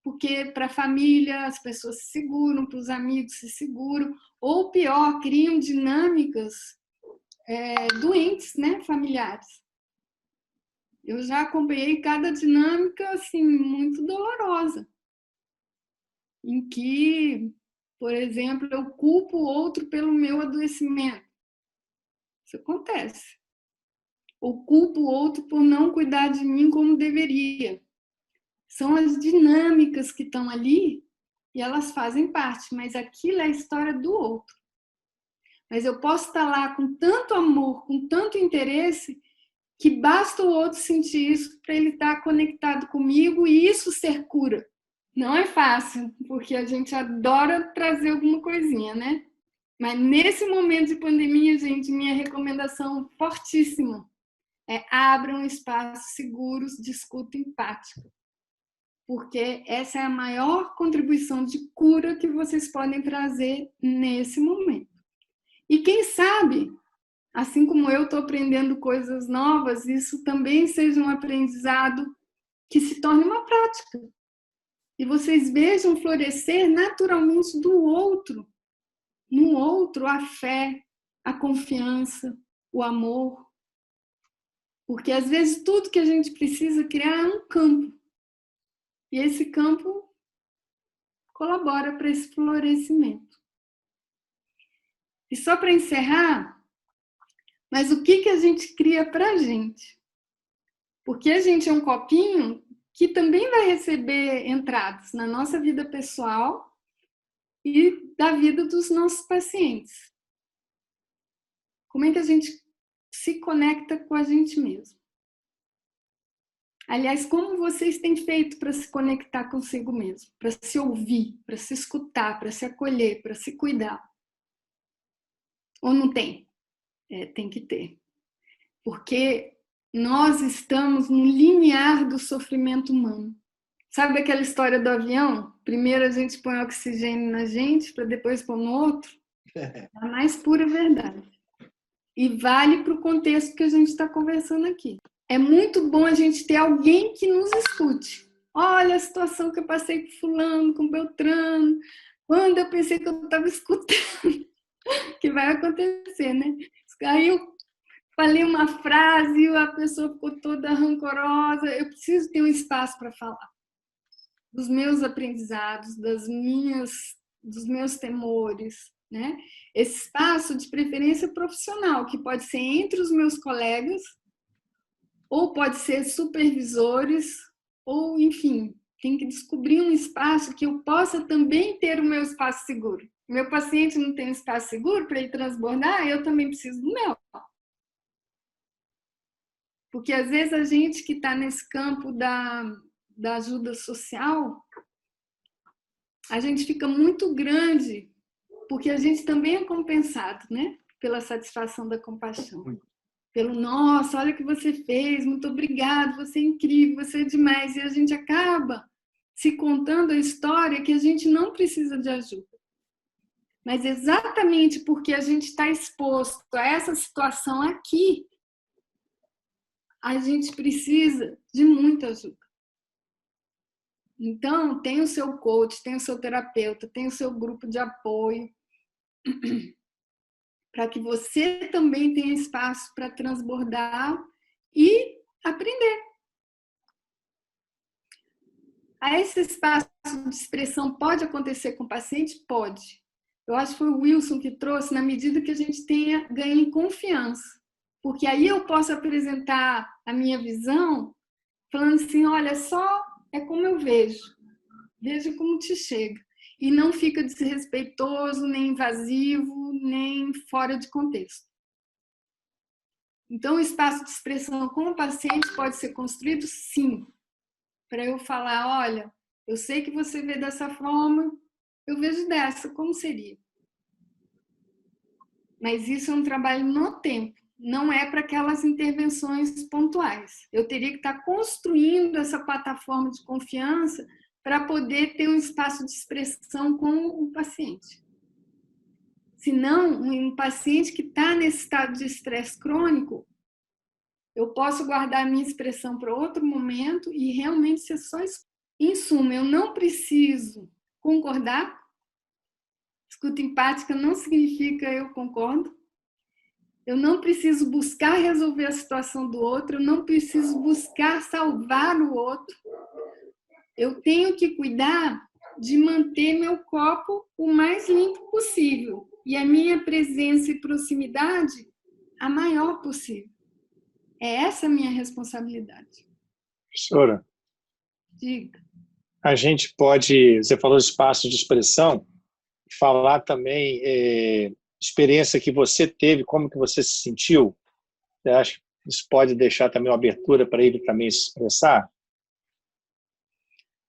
Porque para a família as pessoas se seguram, para os amigos se seguram, ou pior, criam dinâmicas doentes, né, familiares. Eu já acompanhei cada dinâmica assim, muito dolorosa, em que, por exemplo, eu culpo o outro pelo meu adoecimento. Isso acontece. Ou culpo o outro por não cuidar de mim como deveria. São as dinâmicas que estão ali e elas fazem parte, mas aquilo é a história do outro. Mas eu posso estar lá com tanto amor, com tanto interesse, que basta o outro sentir isso para ele estar conectado comigo e isso ser cura. Não é fácil, porque a gente adora trazer alguma coisinha, né? Mas nesse momento de pandemia, gente, minha recomendação fortíssima é abram espaços seguros de escuta empática. Porque essa é a maior contribuição de cura que vocês podem trazer nesse momento. E quem sabe, assim como eu estou aprendendo coisas novas, isso também seja um aprendizado que se torne uma prática. E vocês vejam florescer naturalmente do outro. No outro, a fé, a confiança, o amor. Porque às vezes tudo que a gente precisa criar é um campo. E esse campo colabora para esse florescimento. E só para encerrar, mas o que a gente cria para a gente? Porque a gente é um copinho que também vai receber entradas na nossa vida pessoal e da vida dos nossos pacientes. Como é que a gente se conecta com a gente mesmo? Aliás, como vocês têm feito para se conectar consigo mesmo, para se ouvir, para se escutar, para se acolher, para se cuidar? Ou não tem? Tem que ter. Porque nós estamos no limiar do sofrimento humano. Sabe aquela história do avião? Primeiro a gente põe oxigênio na gente, para depois pôr no outro? É a mais pura verdade. E vale para o contexto que a gente está conversando aqui. É muito bom a gente ter alguém que nos escute. Olha a situação que eu passei com fulano, com Beltrano, quando eu pensei que eu estava escutando, que vai acontecer, né? Aí eu falei uma frase e a pessoa ficou toda rancorosa. Eu preciso ter um espaço para falar dos meus aprendizados, dos meus temores, né? Esse espaço de preferência profissional, que pode ser entre os meus colegas, ou pode ser supervisores, ou, enfim, tem que descobrir um espaço que eu possa também ter o meu espaço seguro. Meu paciente não tem um espaço seguro para ele transbordar, eu também preciso do meu. Porque, às vezes, a gente que está nesse campo da ajuda social, a gente fica muito grande, porque a gente também é compensado, né? Pela satisfação da compaixão. Pelo, nossa, olha o que você fez, muito obrigado, você é incrível, você é demais. E a gente acaba se contando a história que a gente não precisa de ajuda. Mas exatamente porque a gente está exposto a essa situação aqui, a gente precisa de muita ajuda. Então, tem o seu coach, tem o seu terapeuta, tem o seu grupo de apoio, para que você também tenha espaço para transbordar e aprender. Esse espaço de expressão pode acontecer com o paciente? Pode. Eu acho que foi o Wilson que trouxe, na medida que a gente ganha em confiança. Porque aí eu posso apresentar a minha visão falando assim, olha, só é como eu vejo. Veja como te chega. E não fica desrespeitoso, nem invasivo, nem fora de contexto. Então, o espaço de expressão com o paciente pode ser construído, sim, para eu falar, olha, eu sei que você vê dessa forma, eu vejo dessa, como seria? Mas isso é um trabalho no tempo, não é para aquelas intervenções pontuais. Eu teria que estar construindo essa plataforma de confiança para poder ter um espaço de expressão com o paciente. Senão, um paciente que está nesse estado de estresse crônico, eu posso guardar a minha expressão para outro momento e realmente ser só isso. Em suma, eu não preciso concordar. Escuta empática não significa eu concordo. Eu não preciso buscar resolver a situação do outro, eu não preciso buscar salvar o outro. Eu tenho que cuidar de manter meu copo o mais limpo possível e a minha presença e proximidade a maior possível. É essa a minha responsabilidade. Professora, Diga. a gente pode, você falou de espaço de expressão, falar também experiência que você teve, como que você se sentiu. Você acha que isso pode deixar também uma abertura para ele também se expressar?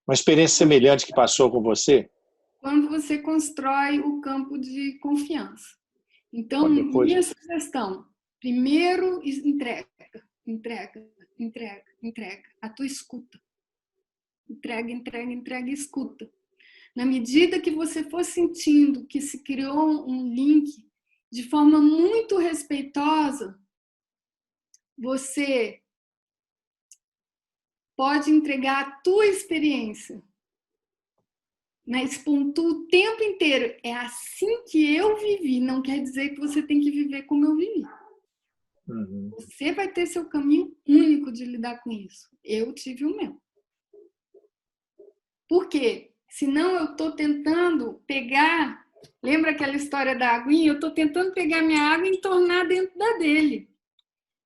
Uma experiência semelhante que passou com você? Quando você constrói o campo de confiança. Então, Depois... minha sugestão, primeiro entrega. A tua escuta. Entrega e escuta. Na medida que você for sentindo que se criou um link de forma muito respeitosa, você pode entregar a tua experiência. Mas pontua o tempo inteiro. É assim que eu vivi. Não quer dizer que você tem que viver como eu vivi. Uhum. Você vai ter seu caminho único de lidar com isso. Eu tive o meu. Por quê? Senão eu estou tentando pegar... Lembra aquela história da aguinha? Eu estou tentando pegar minha água e entornar dentro da dele.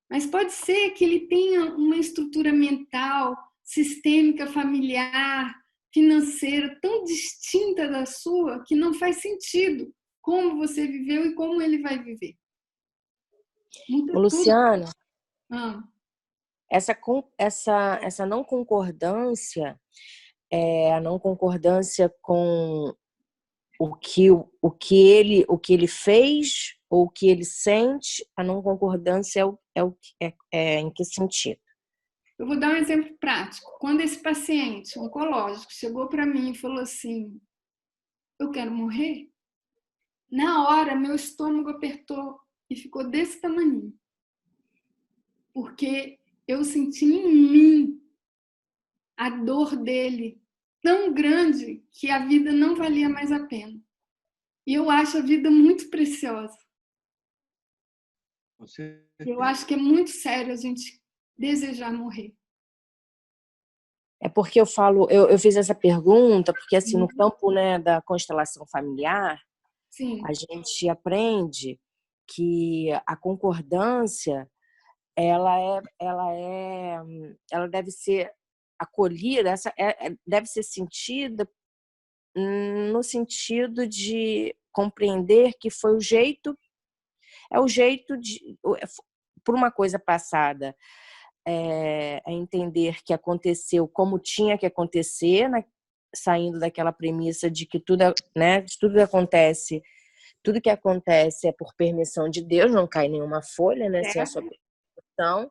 Mas pode ser que ele tenha uma estrutura mental, sistêmica, familiar, financeira, tão distinta da sua, que não faz sentido como você viveu e como ele vai viver. Luciana, essa não concordância, a não concordância com o que ele fez ou o que ele sente, a não concordância em que sentido? Eu vou dar um exemplo prático. Quando esse paciente oncológico chegou para mim e falou assim, eu quero morrer, na hora meu estômago apertou e ficou desse tamanho. Porque eu senti em mim a dor dele tão grande que a vida não valia mais a pena. E eu acho a vida muito preciosa. Eu acho que é muito sério a gente desejar morrer. É porque eu fiz essa pergunta, porque assim, no campo, né, da constelação familiar, Sim. a gente aprende que a concordância ela deve ser acolhida, deve ser sentida no sentido de compreender que foi o jeito de, por uma coisa passada, entender que aconteceu como tinha que acontecer, né, saindo daquela premissa de que tudo que acontece é por permissão de Deus, não cai nenhuma folha, né, sem a sua permissão.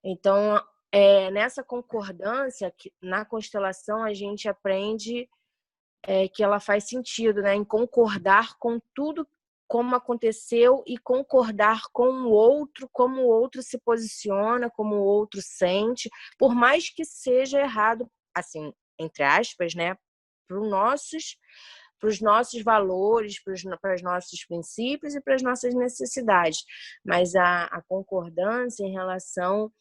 Então, nessa concordância, na constelação a gente aprende que ela faz sentido, né, em concordar com tudo como aconteceu e concordar com o outro, como o outro se posiciona, como o outro sente, por mais que seja errado, assim, entre aspas, né, para os nossos valores, para os nossos princípios e para as nossas necessidades. Mas a concordância em relação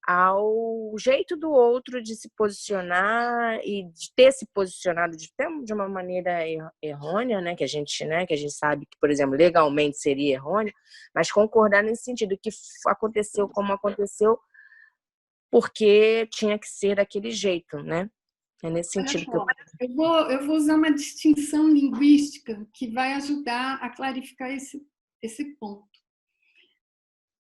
ao jeito do outro de se posicionar e de ter se posicionado de uma maneira errônea, né, que a gente sabe que, por exemplo, legalmente seria errônea, mas concordar nesse sentido que aconteceu como aconteceu porque tinha que ser daquele jeito, né? É nesse sentido que eu vou usar uma distinção linguística que vai ajudar a clarificar esse ponto.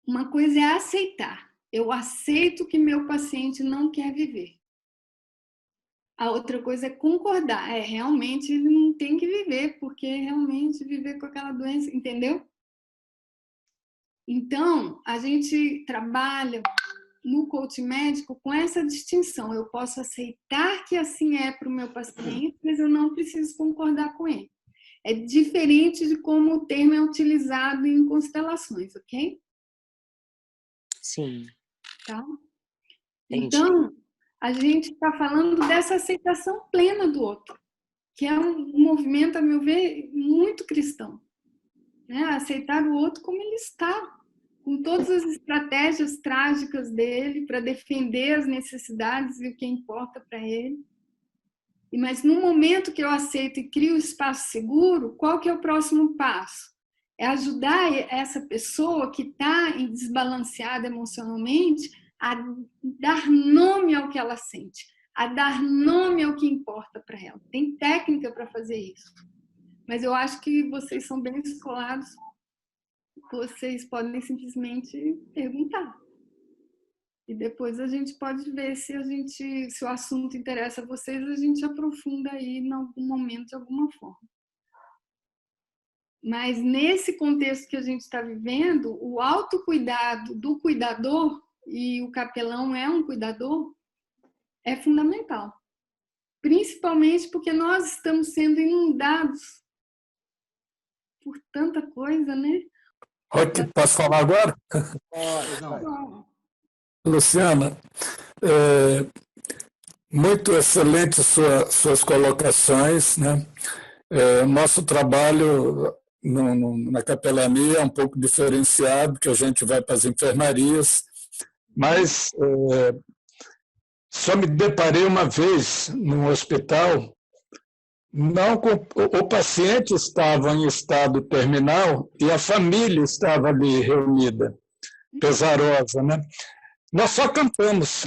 Uma coisa é aceitar. Eu aceito que meu paciente não quer viver. A outra coisa é concordar. Realmente ele não tem que viver, porque realmente viver com aquela doença, entendeu? Então, a gente trabalha no coaching médico com essa distinção. Eu posso aceitar que assim é para o meu paciente, mas eu não preciso concordar com ele. É diferente de como o termo é utilizado em constelações, ok? Sim. Tá? Então, a gente está falando dessa aceitação plena do outro, que é um movimento, a meu ver, muito cristão. Né? Aceitar o outro como ele está, com todas as estratégias trágicas dele para defender as necessidades e o que importa para ele. Mas no momento que eu aceito e crio o espaço seguro, qual que é o próximo passo? É ajudar essa pessoa que está desbalanceada emocionalmente a dar nome ao que ela sente, a dar nome ao que importa para ela. Tem técnica para fazer isso. Mas eu acho que vocês são bem escolados. Vocês podem simplesmente perguntar. E depois a gente pode ver se o assunto interessa a vocês, a gente aprofunda aí em algum momento, de alguma forma. Mas nesse contexto que a gente está vivendo, o autocuidado do cuidador, e o capelão é um cuidador, é fundamental. Principalmente porque nós estamos sendo inundados por tanta coisa, né? Posso falar agora? Luciana, muito excelente suas colocações, né? Nosso trabalho na capelania é um pouco diferenciado, que a gente vai para as enfermarias, mas só me deparei uma vez num hospital, o paciente estava em estado terminal e a família estava ali reunida, pesarosa, né? Nós só cantamos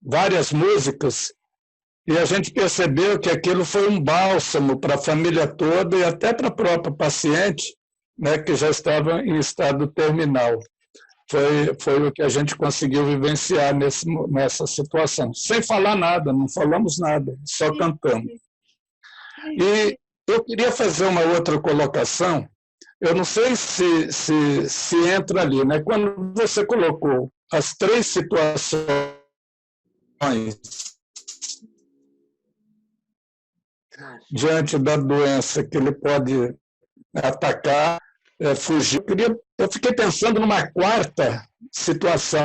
várias músicas e a gente percebeu que aquilo foi um bálsamo para a família toda e até para a própria paciente, né, que já estava em estado terminal. foi o que a gente conseguiu vivenciar nessa situação. Sem falar nada, não falamos nada, só cantamos. E eu queria fazer uma outra colocação. Eu não sei se entra ali, né? Quando você colocou as 3 situações diante da doença que ele pode atacar, fugir. Eu fiquei pensando numa 4ª situação,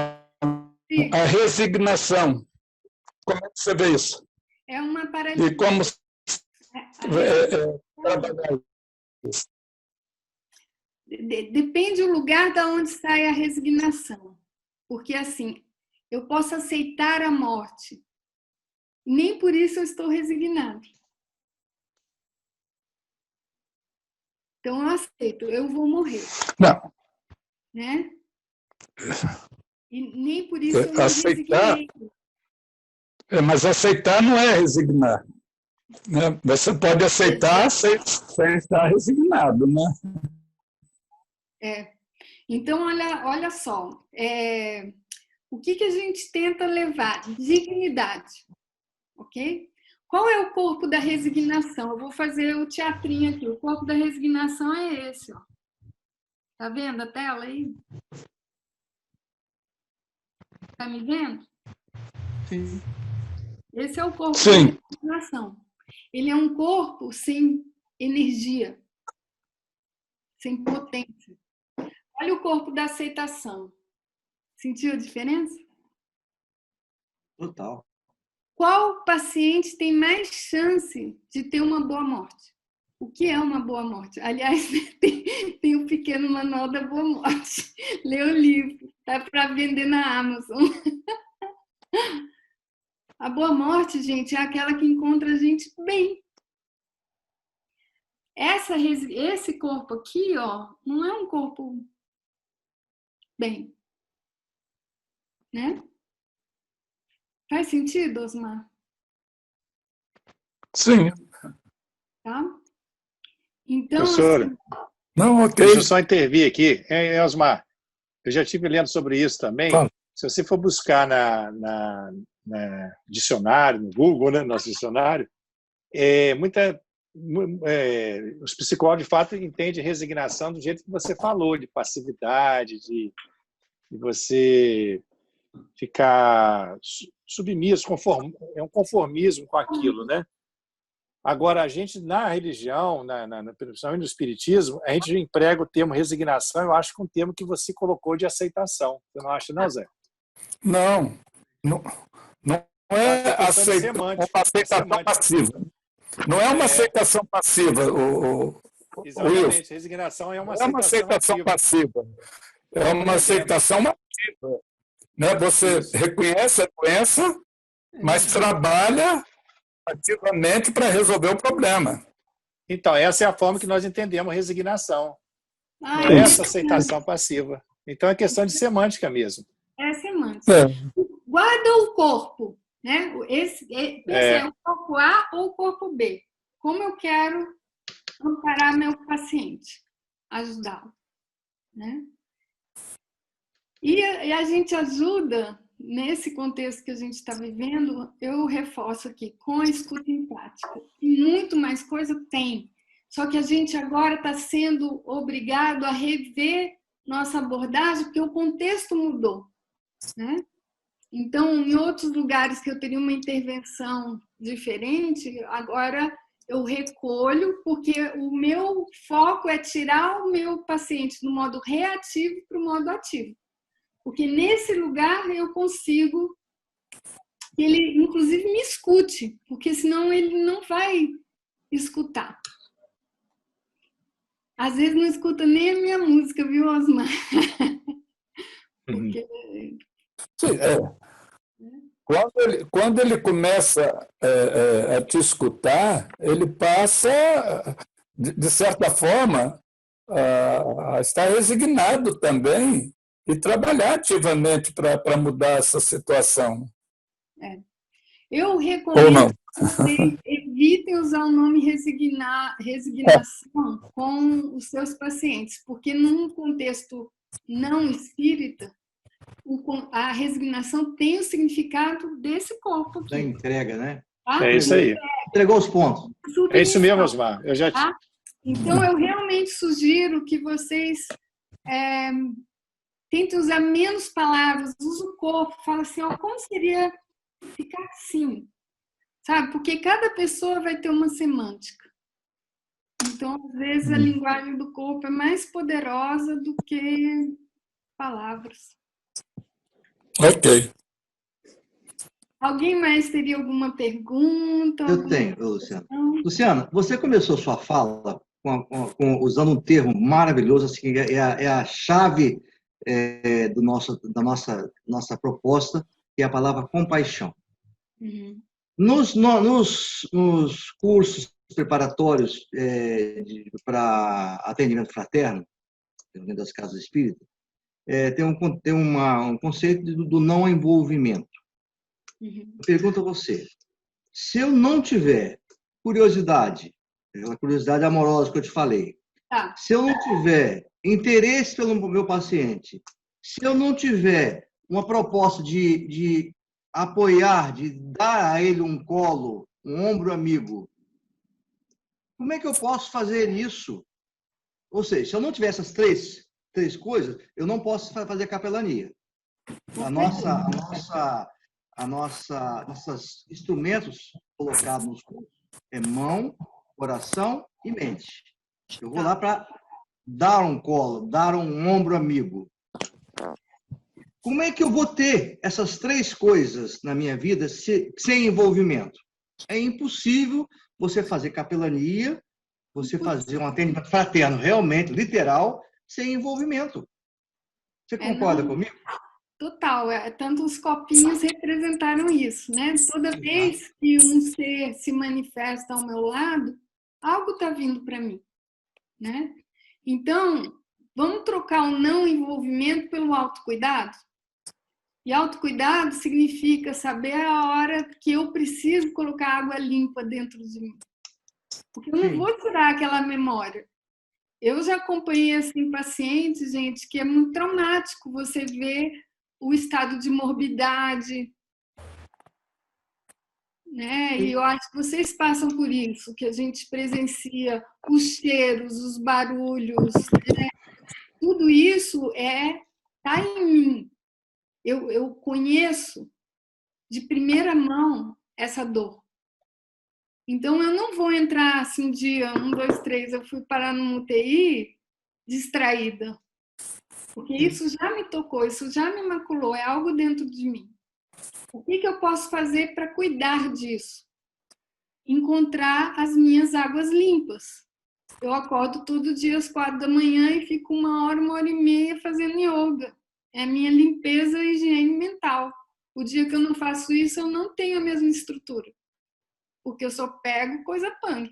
a resignação. Como é que você vê isso? É uma paralisia. E como trabalhar isso? Depende do lugar da onde sai a resignação. Porque, assim, eu posso aceitar a morte. Nem por isso eu estou resignado. Então, eu aceito, eu vou morrer. Não. Né? E nem por isso eu me aceitar, resignei. mas aceitar não é resignar. Né? Você pode aceitar sem estar resignado. Né? Então, olha só. O que a gente tenta levar? Dignidade. Ok? Qual é o corpo da resignação? Eu vou fazer o teatrinho aqui. O corpo da resignação é esse, ó. Tá vendo a tela aí? Tá me vendo? Sim. Esse é o corpo Sim. da resignação. Ele é um corpo sem energia, sem potência. Olha o corpo da aceitação. Sentiu a diferença? Total. Qual paciente tem mais chance de ter uma boa morte? O que é uma boa morte? Aliás, tem um pequeno manual da boa morte. Lê o livro, tá para vender na Amazon. A boa morte, gente, é aquela que encontra a gente bem. Esse corpo aqui, ó, não é um corpo bem, né? Faz sentido, Osmar? Sim. Tá? Então, Professora, assim, Não, ok. deixa eu só intervir aqui. Osmar, eu já estive lendo sobre isso também. Fala. Se você for buscar na dicionário, no Google, né, nosso dicionário, os psicólogos, de fato, entendem resignação do jeito que você falou, de passividade, de você ficar submisso, é um conformismo com aquilo, né? Agora, a gente, na religião, principalmente no espiritismo, a gente emprega o termo resignação, eu acho que é um termo que você colocou de aceitação. Você não acha, não, Zé? Não é uma aceitação passiva. Não é uma aceitação passiva, exatamente, resignação é uma aceitação passiva. É uma aceitação ativa. Né? Você reconhece a doença, mas trabalha ativamente para resolver o problema. Então, essa é a forma que nós entendemos resignação. Não é essa aceitação passiva. Então, é questão de semântica mesmo. É semântica. Guarda o corpo, né? É o corpo A ou o corpo B. Como eu quero amparar meu paciente, ajudá-lo, né? E a gente ajuda, nesse contexto que a gente está vivendo, eu reforço aqui, com a escuta empática. E muito mais coisa tem. Só que a gente agora está sendo obrigado a rever nossa abordagem, porque o contexto mudou, né? Então, em outros lugares que eu teria uma intervenção diferente, agora eu recolho, porque o meu foco é tirar o meu paciente do modo reativo para o modo ativo. Porque nesse lugar eu consigo que ele, inclusive, me escute, porque senão ele não vai escutar. Às vezes não escuta nem a minha música, viu, Osmar? Porque... Sim, Quando ele começa a te escutar, ele passa, de certa forma, a estar resignado também e trabalhar ativamente para mudar essa situação. Eu recomendo que vocês evitem usar o nome resignação com os seus pacientes, porque num contexto não espírita, a resignação tem o significado desse corpo Da aqui. entrega, né? Tá? É isso aí. Entregou os pontos. É isso mesmo, Osmar. Eu já Tá? Então, eu realmente sugiro que vocês tentem usar menos palavras, use o corpo, fala assim, ó, como seria ficar assim? Sabe? Porque cada pessoa vai ter uma semântica. Então, às vezes, a linguagem do corpo é mais poderosa do que palavras. Ok. Alguém mais teria alguma pergunta? Eu tenho, Luciana. Luciana, você começou sua fala usando um termo maravilhoso, assim, é a chave da nossa proposta, que é a palavra compaixão. Uhum. Nos cursos preparatórios para atendimento fraterno, dentro das casas espíritas, tem um conceito do não envolvimento. Uhum. Eu pergunto a você, se eu não tiver curiosidade, aquela curiosidade amorosa que eu te falei, Tá. se eu não tiver interesse pelo meu paciente, se eu não tiver uma proposta de apoiar, de dar a ele um colo, um ombro amigo, como é que eu posso fazer isso? Ou seja, se eu não tiver essas três coisas, eu não posso fazer capelania. Nossos instrumentos colocados nos cursos é mão, coração e mente. Eu vou lá para dar um colo, dar um ombro amigo. Como é que eu vou ter essas três coisas na minha vida sem envolvimento? É impossível você fazer capelania, você fazer um atendimento fraterno realmente, literal, sem envolvimento. Você concorda comigo? Total, tanto os copinhos representaram isso, né? Toda vez que um ser se manifesta ao meu lado, algo está vindo para mim, né? Então, vamos trocar o não envolvimento pelo autocuidado? E autocuidado significa saber a hora que eu preciso colocar água limpa dentro de mim. Porque eu não vou tirar aquela memória. Eu já acompanhei assim, pacientes, gente, que é muito traumático você ver o estado de morbidade, né? E eu acho que vocês passam por isso, que a gente presencia os cheiros, os barulhos, né? Tudo isso tá em mim. Eu conheço de primeira mão essa dor. Então, eu não vou entrar assim, dia 1, 2, 3, eu fui parar no UTI distraída. Porque isso já me tocou, isso já me maculou, é algo dentro de mim. O que eu posso fazer para cuidar disso? Encontrar as minhas águas limpas. Eu acordo todo dia às 4 da manhã e fico 1 hora e meia fazendo yoga. É a minha limpeza e higiene mental. O dia que eu não faço isso, eu não tenho a mesma estrutura. Porque eu só pego coisa punk.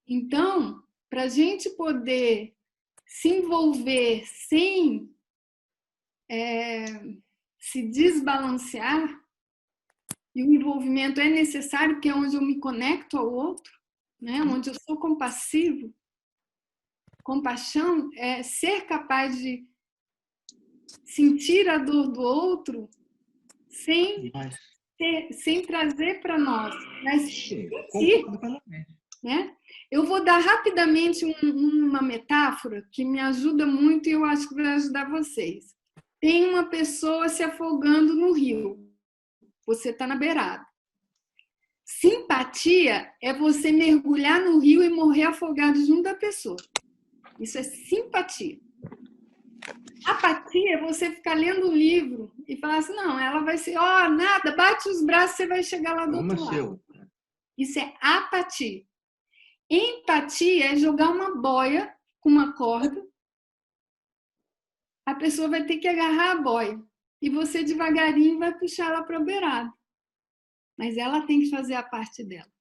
Então, para a gente poder se envolver sem se desbalancear, e o envolvimento é necessário, porque é onde eu me conecto ao outro, né? Onde eu sou compassivo. Compaixão é ser capaz de sentir a dor do outro sem trazer para nós, mas sentir, né? Eu vou dar rapidamente uma metáfora que me ajuda muito e eu acho que vai ajudar vocês. Tem uma pessoa se afogando no rio. Você está na beirada. Simpatia é você mergulhar no rio e morrer afogado junto da pessoa. Isso é simpatia. Apatia é você ficar lendo um livro e falar assim, não, ela vai ser, nada, bate os braços, você vai chegar lá do outro lado. Isso é apatia. Empatia é jogar uma boia com uma corda, a pessoa vai ter que agarrar a boia e você devagarinho vai puxar ela para a beirada. Mas ela tem que fazer a parte dela.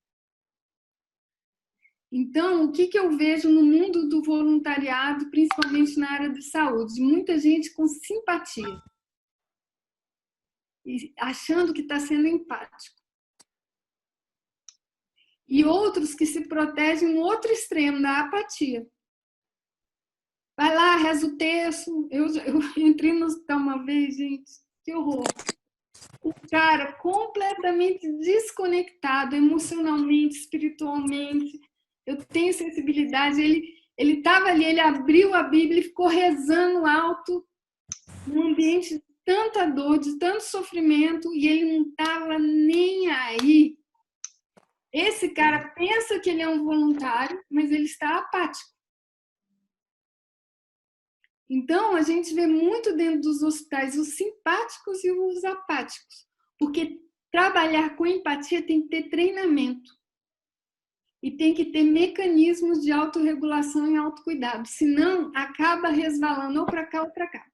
Então, o que eu vejo no mundo do voluntariado, principalmente na área de saúde? Muita gente com simpatia, achando que está sendo empático. E outros que se protegem no outro extremo, da apatia. Vai lá, reza o terço. Eu entrei no hospital uma vez, gente, que horror. O cara completamente desconectado emocionalmente, espiritualmente. Eu tenho sensibilidade. Ele estava ali, ele abriu a Bíblia e ficou rezando alto, num ambiente de tanta dor, de tanto sofrimento, e ele não estava nem aí. Esse cara pensa que ele é um voluntário, mas ele está apático. Então, a gente vê muito dentro dos hospitais os simpáticos e os apáticos, porque trabalhar com empatia tem que ter treinamento e tem que ter mecanismos de autorregulação e autocuidado, senão acaba resvalando ou para cá ou para cá.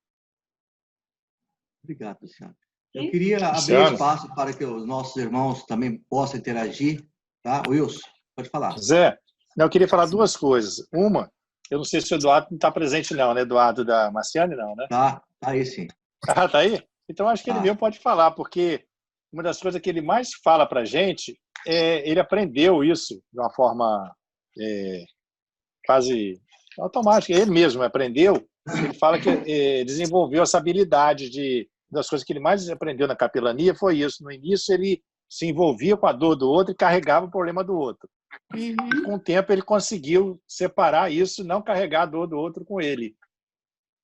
Obrigado, Luciano. Eu queria abrir espaço para que os nossos irmãos também possam interagir. Tá? Wilson, pode falar. Zé, eu queria falar duas coisas. Uma, eu não sei se o Eduardo não está presente não, né? Eduardo da Marciane, não, né? Tá aí sim. Ah, tá aí? Então acho que ele mesmo pode falar, porque uma das coisas que ele mais fala para a gente ele aprendeu isso de uma forma quase automática. Ele mesmo aprendeu. Ele fala que desenvolveu essa habilidade das coisas que ele mais aprendeu na capelania foi isso. No início, ele se envolvia com a dor do outro e carregava o problema do outro. E com o tempo, ele conseguiu separar isso, não carregar a dor do outro com ele.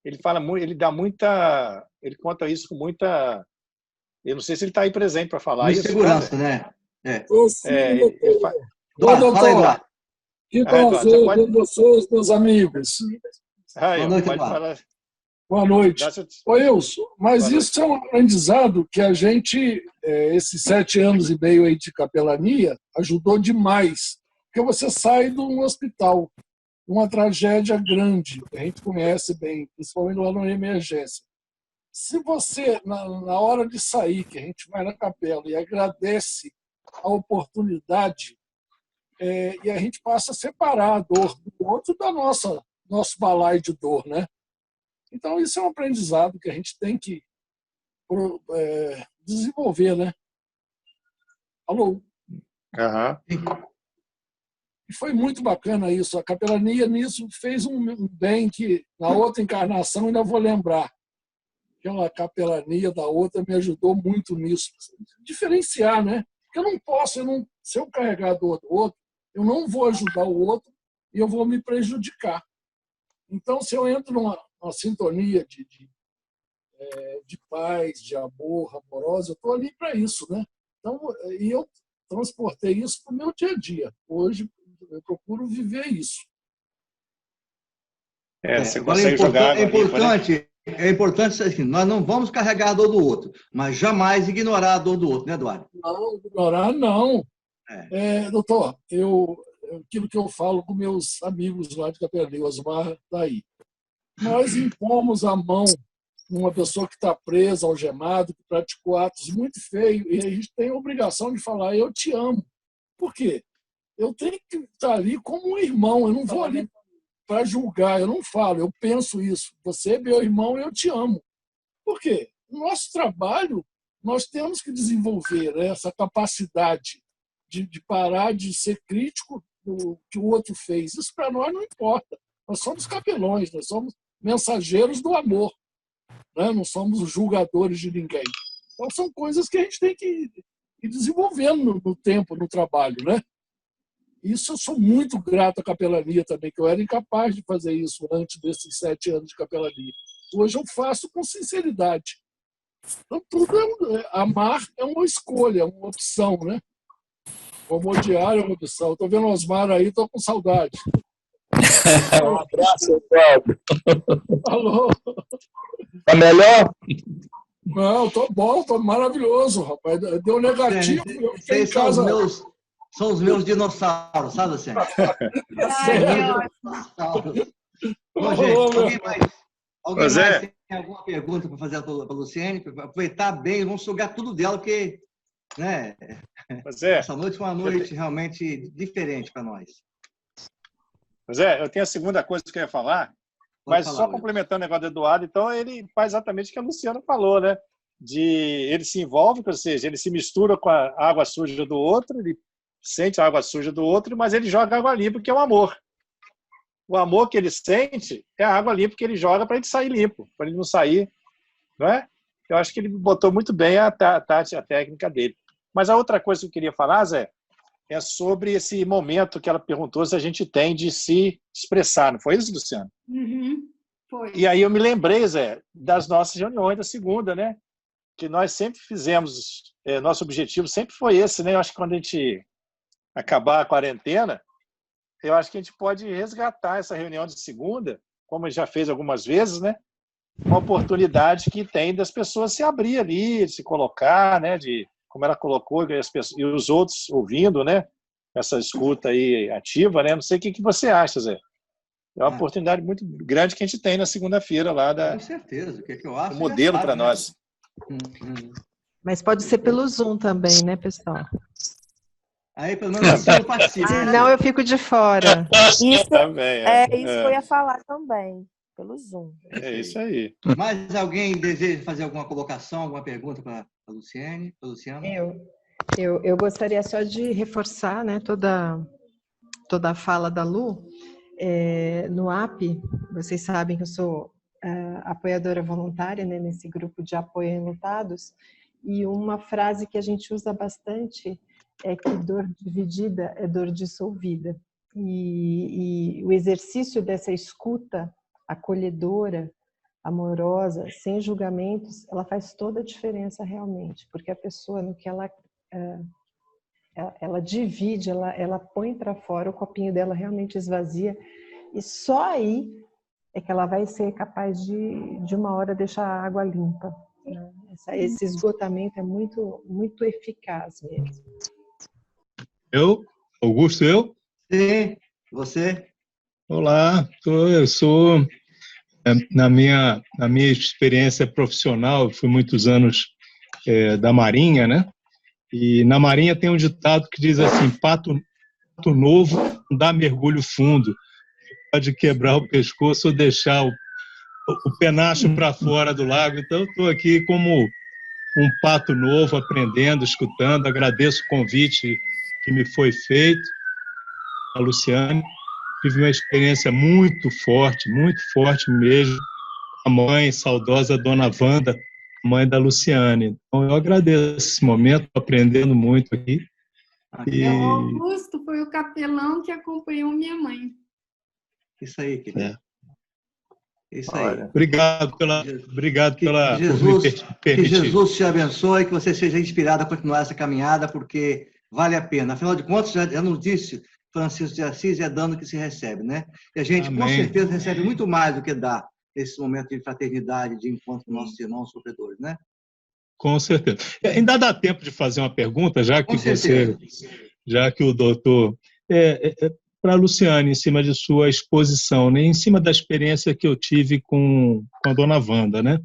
Ele fala muito, ele conta isso com muita. Eu não sei se ele está aí presente para falar isso. Segurança, né? Doutor, que prazer ver vocês, meus amigos. Boa noite, Eduardo. Boa noite. Ô, Wilson, mas isso é um aprendizado que a gente, esses 7 anos e meio aí de capelania, ajudou demais. Porque você sai de um hospital, uma tragédia grande, que a gente conhece bem, principalmente lá na emergência. Se você, na hora de sair, que a gente vai na capela e agradece a oportunidade, e a gente passa a separar a dor do outro da nosso balaio de dor, né? Então, isso é um aprendizado que a gente tem que desenvolver, né? Alô? E foi muito bacana isso. A capelania nisso fez um bem que, na outra encarnação, ainda vou lembrar. Aquela capelania da outra me ajudou muito nisso. Diferenciar, né? Porque eu não posso, se eu carregar a dor do outro, eu não vou ajudar o outro e eu vou me prejudicar. Então, se eu entro numa sintonia de paz, de amor, amorosa, eu estou ali para isso, né? Então, e eu transportei isso para o meu dia a dia. Hoje, eu procuro viver isso. Você consegue jogar é importante assim, nós não vamos carregar a dor do outro, mas jamais ignorar a dor do outro, né, Eduardo? Não, ignorar não. Doutor, aquilo que eu falo com meus amigos lá de Capelania, o Osmar está aí. Nós impomos a mão numa pessoa que está presa, algemado, que praticou atos muito feios, e a gente tem a obrigação de falar, eu te amo. Por quê? Eu tenho que estar ali como um irmão, eu não vou ali para julgar, eu não falo, eu penso isso. Você é meu irmão e eu te amo. Por quê? No nosso trabalho, nós temos que desenvolver essa capacidade de parar de ser crítico do que o outro fez. Isso para nós não importa. Nós somos capelões, nós somos mensageiros do amor, né? Não somos julgadores de ninguém. Então, são coisas que a gente tem que ir desenvolvendo no tempo, no trabalho, né? Isso eu sou muito grato à capelania também, que eu era incapaz de fazer isso antes desses 7 anos de capelania. Hoje eu faço com sinceridade. Então, amar é uma escolha, é uma opção, né? Como odiar é uma opção. Estou vendo o Osmar aí, estou com saudade. Um abraço, Eduardo. Alô? Tá melhor? Não, tô bom, tô maravilhoso, rapaz. Deu negativo. Eu fiquei em casa. São os meus dinossauros, sabe, Luciano? Bom, gente, alguém mais tem alguma pergunta para fazer para a Luciane? Para aproveitar bem, vamos sugar tudo dela, porque né, essa noite foi uma noite realmente diferente para nós. Zé, eu tenho a segunda coisa que eu ia falar, mas só complementando o negócio do Eduardo, então ele faz exatamente o que a Luciana falou, né? Ele se envolve, ou seja, ele se mistura com a água suja do outro, ele sente a água suja do outro, mas ele joga água limpa, que é o amor. O amor que ele sente é a água limpa que ele joga para ele sair limpo, para ele não sair, não é? Eu acho que ele botou muito bem a técnica dele. Mas a outra coisa que eu queria falar, Zé, é sobre esse momento que ela perguntou se a gente tem de se expressar. Não foi isso, Luciano? Foi. E aí eu me lembrei, Zé, das nossas reuniões da segunda, né? Que nós sempre fizemos, nosso objetivo sempre foi esse, né? Eu acho que quando a gente acabar a quarentena, eu acho que a gente pode resgatar essa reunião de segunda, como a gente já fez algumas vezes, né? Uma oportunidade que tem das pessoas se abrir ali, de se colocar, né? De, como ela colocou, e os outros ouvindo, né? Essa escuta aí ativa, né? Não sei o que você acha, Zé. É uma oportunidade muito grande que a gente tem na segunda-feira lá Com certeza. O que eu acho? um modelo para nós. Mas pode ser pelo Zoom também, né, pessoal? Aí, pelo menos assim, eu participo. Senão eu fico de fora. Isso, Também, isso que eu ia falar também, pelo Zoom. É isso aí. Mais alguém deseja fazer alguma colocação, alguma pergunta para a Luciane, para o Luciano? Eu gostaria só de reforçar, né, toda a fala da Lu. No AP, vocês sabem que eu sou apoiadora voluntária, né, nesse grupo de apoio a enlutados, e uma frase que a gente usa bastante é que dor dividida é dor dissolvida. E o exercício dessa escuta acolhedora, amorosa, sem julgamentos, ela faz toda a diferença realmente, porque a pessoa, no que ela divide, ela põe para fora, o copinho dela realmente esvazia, e só aí é que ela vai ser capaz de uma hora deixar a água limpa. Né? Esse esgotamento é muito, muito eficaz mesmo. Augusto, Sim, você? Olá, eu sou, na minha experiência profissional, fui muitos anos da Marinha, né? E na Marinha tem um ditado que diz assim: pato novo não dá mergulho fundo, pode quebrar o pescoço ou deixar o penacho para fora do lago. Então, eu estou aqui como um pato novo, aprendendo, escutando. Agradeço o convite que me foi feito, a Luciane. Tive uma experiência muito forte mesmo, a mãe, saudosa Dona Wanda, mãe da Luciane. Então, eu agradeço esse momento, aprendendo muito aqui. O Augusto foi o capelão que acompanhou minha mãe. Isso aí, querido. Isso aí. Obrigado por me permitir. Que Jesus te abençoe, que você seja inspirado a continuar essa caminhada, porque vale a pena. Afinal de contas, já nos disse Francisco de Assis, é dando que se recebe, né? E a gente, com certeza, recebe muito mais do que dá nesse momento de fraternidade, de encontro com nossos irmãos sofredores, né? Com certeza. Ainda dá tempo de fazer uma pergunta, já que o doutor... para a Luciane, em cima de sua exposição, né? Em cima da experiência que eu tive com a Dona Wanda, né?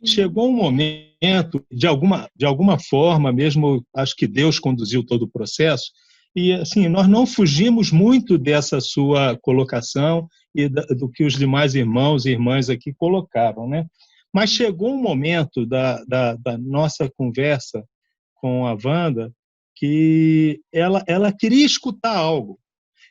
Chegou um momento, de alguma forma, mesmo acho que Deus conduziu todo o processo, e assim, nós não fugimos muito dessa sua colocação e do que os demais irmãos e irmãs aqui colocaram, né? Mas chegou um momento da nossa conversa com a Wanda que ela queria escutar algo.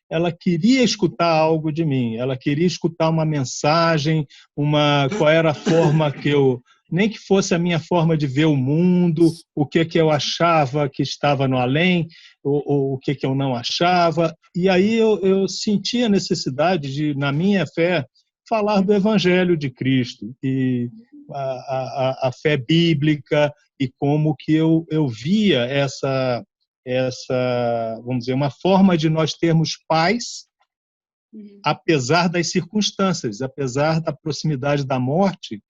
Ela queria escutar algo de mim, ela queria escutar uma mensagem, qual era a forma que eu... Nem que fosse a minha forma de ver o mundo, o que eu achava que estava no além, ou o que eu não achava. E aí eu senti a necessidade de, na minha fé, falar do Evangelho de Cristo, e a fé bíblica, e como que eu via essa, vamos dizer, uma forma de nós termos paz, apesar das circunstâncias, apesar da proximidade da morte.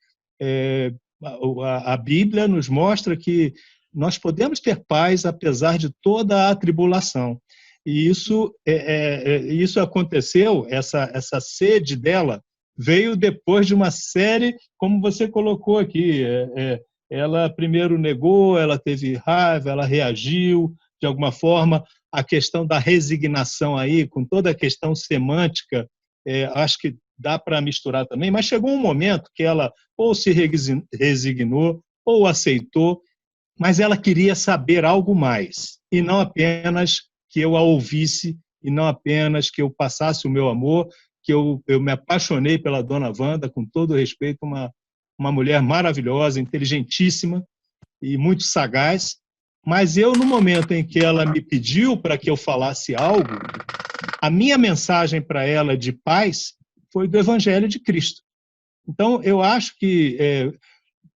A Bíblia nos mostra que nós podemos ter paz apesar de toda a tribulação. E isso aconteceu, essa sede dela veio depois de uma série, como você colocou aqui. Ela primeiro negou, ela teve raiva, ela reagiu de alguma forma. A questão da resignação aí, com toda a questão semântica, acho que dá para misturar também, mas chegou um momento que ela ou se resignou ou aceitou, mas ela queria saber algo mais, e não apenas que eu a ouvisse, e não apenas que eu passasse o meu amor, que eu me apaixonei pela Dona Wanda, com todo o respeito, uma mulher maravilhosa, inteligentíssima e muito sagaz, mas eu, no momento em que ela me pediu para que eu falasse algo, a minha mensagem para ela de paz foi do Evangelho de Cristo. Então, eu acho que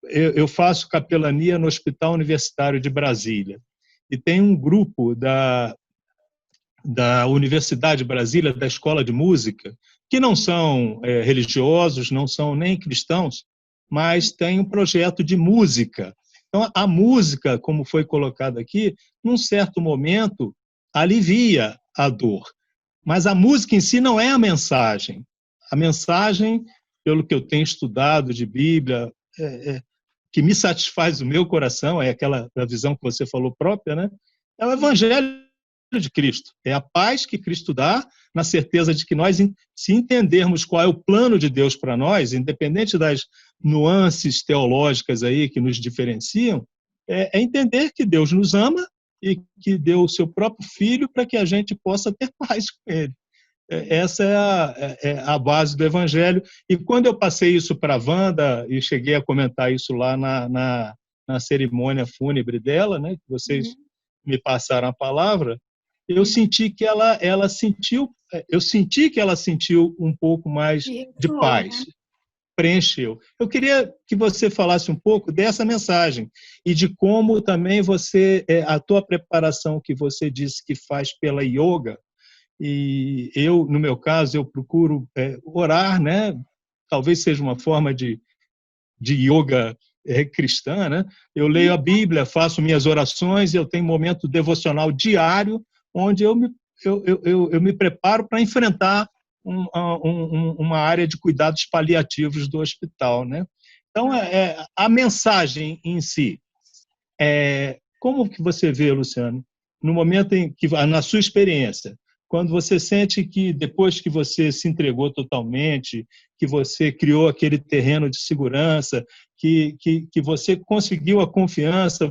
eu faço capelania no Hospital Universitário de Brasília, e tem um grupo da Universidade de Brasília, da Escola de Música, que não são religiosos, não são nem cristãos, mas tem um projeto de música. Então, a música, como foi colocado aqui, num certo momento, alivia a dor. Mas a música em si não é a mensagem. A mensagem, pelo que eu tenho estudado de Bíblia, que me satisfaz o meu coração, é aquela visão que você falou própria, né? É o Evangelho de Cristo. É a paz que Cristo dá, na certeza de que nós, se entendermos qual é o plano de Deus para nós, independente das nuances teológicas aí que nos diferenciam, é entender que Deus nos ama e que deu o seu próprio Filho para que a gente possa ter paz com Ele. Essa é a base do Evangelho. E quando eu passei isso para a Wanda, e cheguei a comentar isso lá na cerimônia fúnebre dela, né, que vocês me passaram a palavra, eu senti que ela sentiu um pouco mais de paz, preencheu. Eu queria que você falasse um pouco dessa mensagem e de como também a tua preparação que você disse que faz pela yoga, e eu, no meu caso, eu procuro orar, né? Talvez seja uma forma de yoga cristã, né? Eu leio a Bíblia, faço minhas orações, eu tenho um momento devocional diário, onde eu me preparo para enfrentar uma área de cuidados paliativos do hospital, né? Então, a mensagem em si, como que você vê, Luciano, no momento em que, na sua experiência, quando você sente que depois que você se entregou totalmente, que você criou aquele terreno de segurança, que você conseguiu a confiança,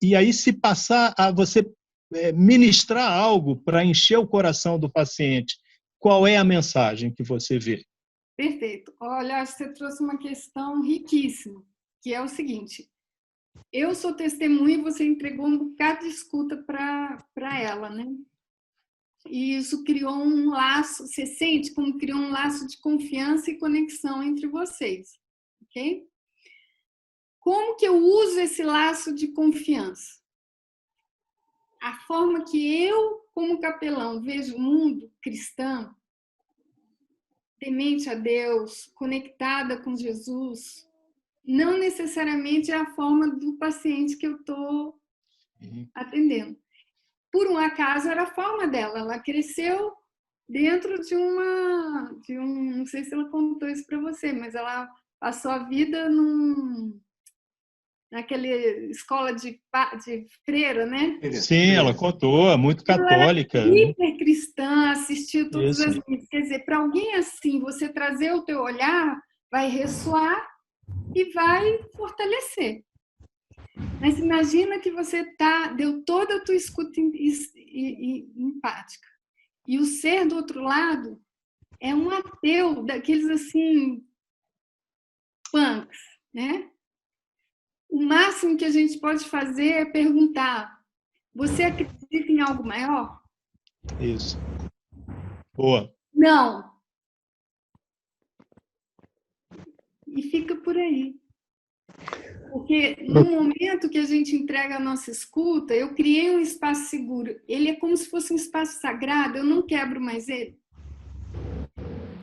e aí se passar a você ministrar algo para encher o coração do paciente, qual é a mensagem que você vê? Perfeito. Olha, você trouxe uma questão riquíssima, que é o seguinte: eu sou testemunha e você entregou um bocado de escuta para ela, né? E isso criou um laço, você sente como criou um laço de confiança e conexão entre vocês, ok? Como que eu uso esse laço de confiança? A forma que eu, como capelão, vejo o mundo cristão, temente a Deus, conectada com Jesus, não necessariamente é a forma do paciente que eu estou atendendo. Por um acaso era a forma dela, ela cresceu dentro de não sei se ela contou isso para você, mas ela passou a vida naquela escola de freira, né? Sim, ela contou, muito católica. Ela era hiper cristã, assistiu todas as missas. Quer dizer, para alguém assim, você trazer o teu olhar, vai ressoar e vai fortalecer. Mas imagina que você deu toda a tua escuta empática. E o ser do outro lado é um ateu, daqueles assim, punks, né? O máximo que a gente pode fazer é perguntar: você acredita em algo maior? Isso. Boa. Não. E fica por aí. Porque no momento que a gente entrega a nossa escuta, eu criei um espaço seguro. Ele é como se fosse um espaço sagrado, eu não quebro mais ele.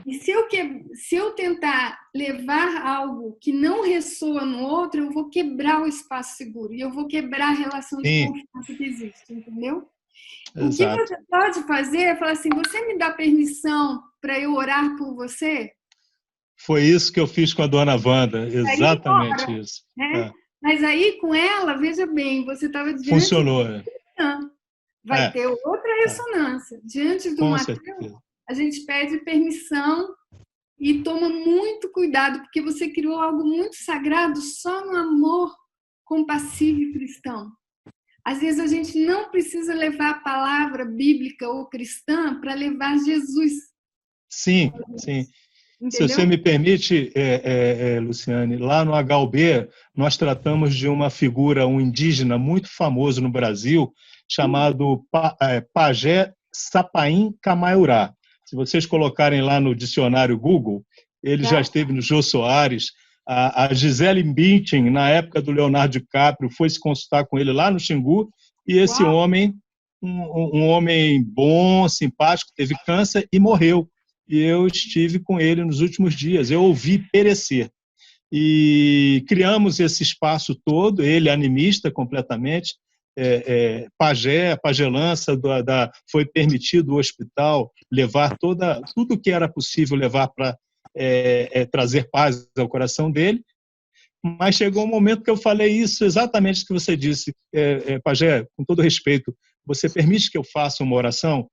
E se eu tentar levar algo que não ressoa no outro, eu vou quebrar o espaço seguro. E eu vou quebrar a relação de confiança que existe, entendeu? Exato. O que você pode fazer é falar assim: você me dá permissão para eu orar por você? Foi isso que eu fiz com a dona Wanda, exatamente aí, isso. Né? Mas aí, com ela, veja bem, você estava diante... Funcionou. Vai ter outra ressonância. Diante do ateu, a gente pede permissão e toma muito cuidado, porque você criou algo muito sagrado só no amor compassivo e cristão. Às vezes, a gente não precisa levar a palavra bíblica ou cristã para levar Jesus. Sim, sim. Se Entendeu? você me permite, Luciane, lá no HUB nós tratamos de uma figura, um indígena muito famoso no Brasil, chamado Pajé Sapaim Camaiurá. Se vocês colocarem lá no dicionário Google, ele já esteve no Jô Soares. A Gisele Bündchen, na época do Leonardo DiCaprio, foi se consultar com ele lá no Xingu, e esse homem, um homem bom, simpático, teve câncer e morreu. E eu estive com ele nos últimos dias, eu ouvi perecer. E criamos esse espaço todo, ele animista completamente, a pagelança, foi permitido o hospital levar tudo que era possível levar para trazer paz ao coração dele, mas chegou um momento que eu falei isso, exatamente o que você disse, Pajé, com todo respeito, você permite que eu faça uma oração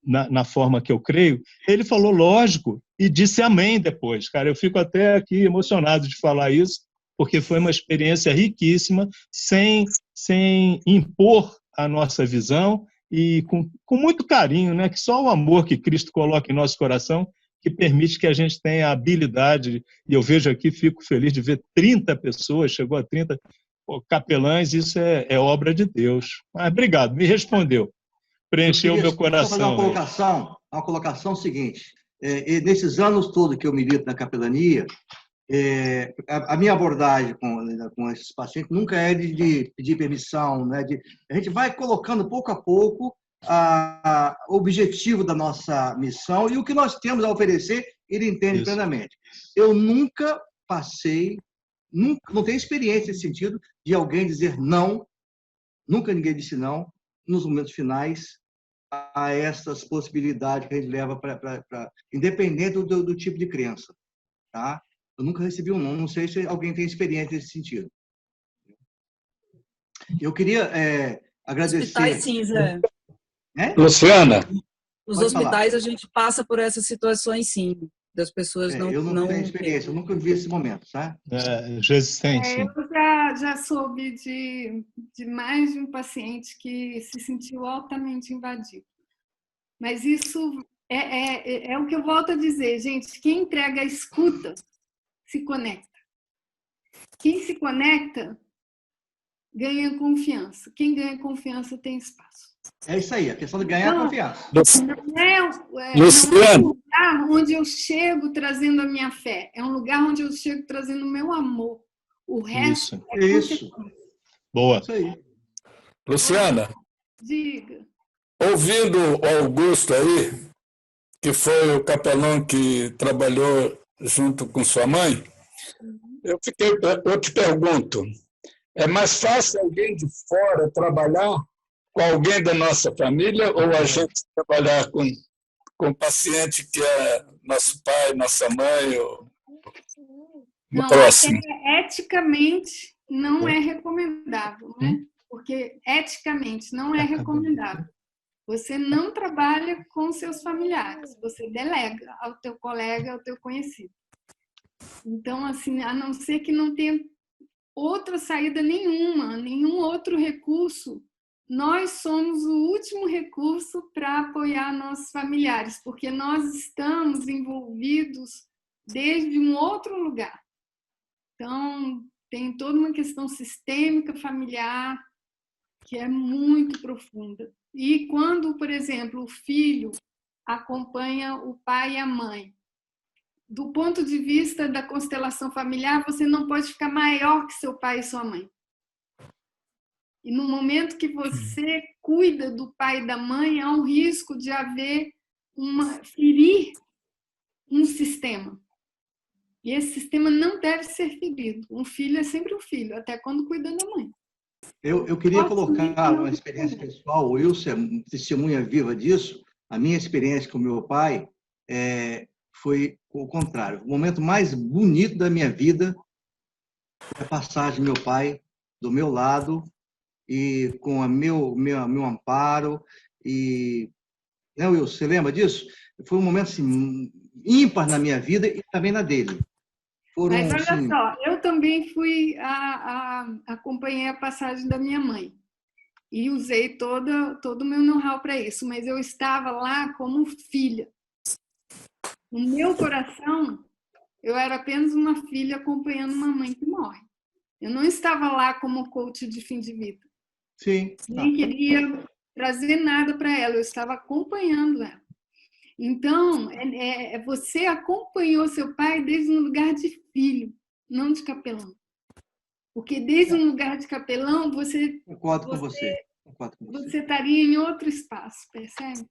na forma que eu creio? Ele falou, lógico, e disse amém depois. Cara, eu fico até aqui emocionado de falar isso, porque foi uma experiência riquíssima, sem impor a nossa visão e com muito carinho, né? Que só o amor que Cristo coloca em nosso coração que permite que a gente tenha a habilidade, e eu vejo aqui, fico feliz de ver 30 pessoas, chegou a 30 capelães, isso é obra de Deus. Mas obrigado, me respondeu. Preencheu o meu coração. Vou fazer uma colocação seguinte. Nesses anos todos que eu milito na capelania, a minha abordagem com esses pacientes nunca é de pedir permissão, né? A gente vai colocando pouco a pouco o objetivo da nossa missão e o que nós temos a oferecer, ele entende plenamente. Eu nunca passei, não tenho experiência nesse sentido de alguém dizer não, nunca ninguém disse não, nos momentos finais, a essas possibilidades que a gente leva independente do tipo de crença. Tá? Eu nunca recebi um não sei se alguém tem experiência nesse sentido. Eu queria agradecer... Hospitais, sim, Zé. Luciana? Nos hospitais a gente passa por essas situações, sim, das pessoas não... Eu não tenho experiência, eu nunca vi esse momento, tá? Resistência. Eu já soube de mais de um paciente que se sentiu altamente invadido. Mas isso é o que eu volto a dizer, gente, quem entrega a escuta se conecta. Quem se conecta ganha confiança. Quem ganha confiança tem espaço. É isso aí, a questão de ganhar confiança. Não é um lugar onde eu chego trazendo a minha fé, é um lugar onde eu chego trazendo o meu amor. O resto isso. Boa. Isso aí. Luciana, diga. Ouvindo o Augusto aí, que foi o capelão que trabalhou junto com sua mãe, eu te pergunto, é mais fácil alguém de fora trabalhar com alguém da nossa família ou a gente trabalhar com o paciente que é nosso pai, nossa mãe ou próximo? Eticamente não é recomendável, né? Porque eticamente não é recomendável. Você não trabalha com seus familiares, você delega ao teu colega, ao teu conhecido. Então, assim, a não ser que não tenha outra saída nenhuma, nenhum outro recurso, nós somos o último recurso para apoiar nossos familiares, porque nós estamos envolvidos desde um outro lugar. Então, tem toda uma questão sistêmica familiar que é muito profunda. E quando, por exemplo, o filho acompanha o pai e a mãe, do ponto de vista da constelação familiar, você não pode ficar maior que seu pai e sua mãe. E no momento que você cuida do pai e da mãe, há um risco de ferir um sistema. E esse sistema não deve ser ferido. Um filho é sempre um filho, até quando cuida da mãe. Eu queria colocar uma experiência pessoal, o Wilson é testemunha viva disso. A minha experiência com o meu pai foi o contrário. O momento mais bonito da minha vida é a passagem do meu pai do meu lado e com o meu amparo. Né, Wilson, você lembra disso? Foi um momento assim, ímpar na minha vida e também na dele. Mas olha só, eu também acompanhei a passagem da minha mãe e usei todo o meu know-how para isso, mas eu estava lá como filha. No meu coração, eu era apenas uma filha acompanhando uma mãe que morre. Eu não estava lá como coach de fim de vida. Sim. Nem queria trazer nada para ela, eu estava acompanhando ela. Então, você acompanhou seu pai desde um lugar de filho, não de capelão. Porque desde um lugar de capelão, você estaria em outro espaço, percebe?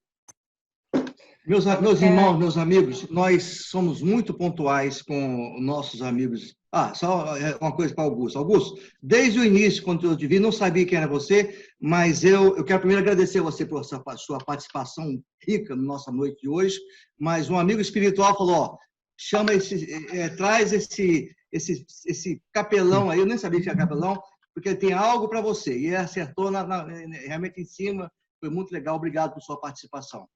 Meus irmãos, meus amigos, nós somos muito pontuais com nossos amigos. Só uma coisa para Augusto. Augusto, desde o início, quando eu te vi, não sabia quem era você, mas eu quero primeiro agradecer a você por sua participação rica na nossa noite de hoje. Mas um amigo espiritual falou: traz esse capelão aí. Eu nem sabia que era capelão, porque ele tem algo para você. E ele acertou realmente em cima. Foi muito legal. Obrigado por sua participação.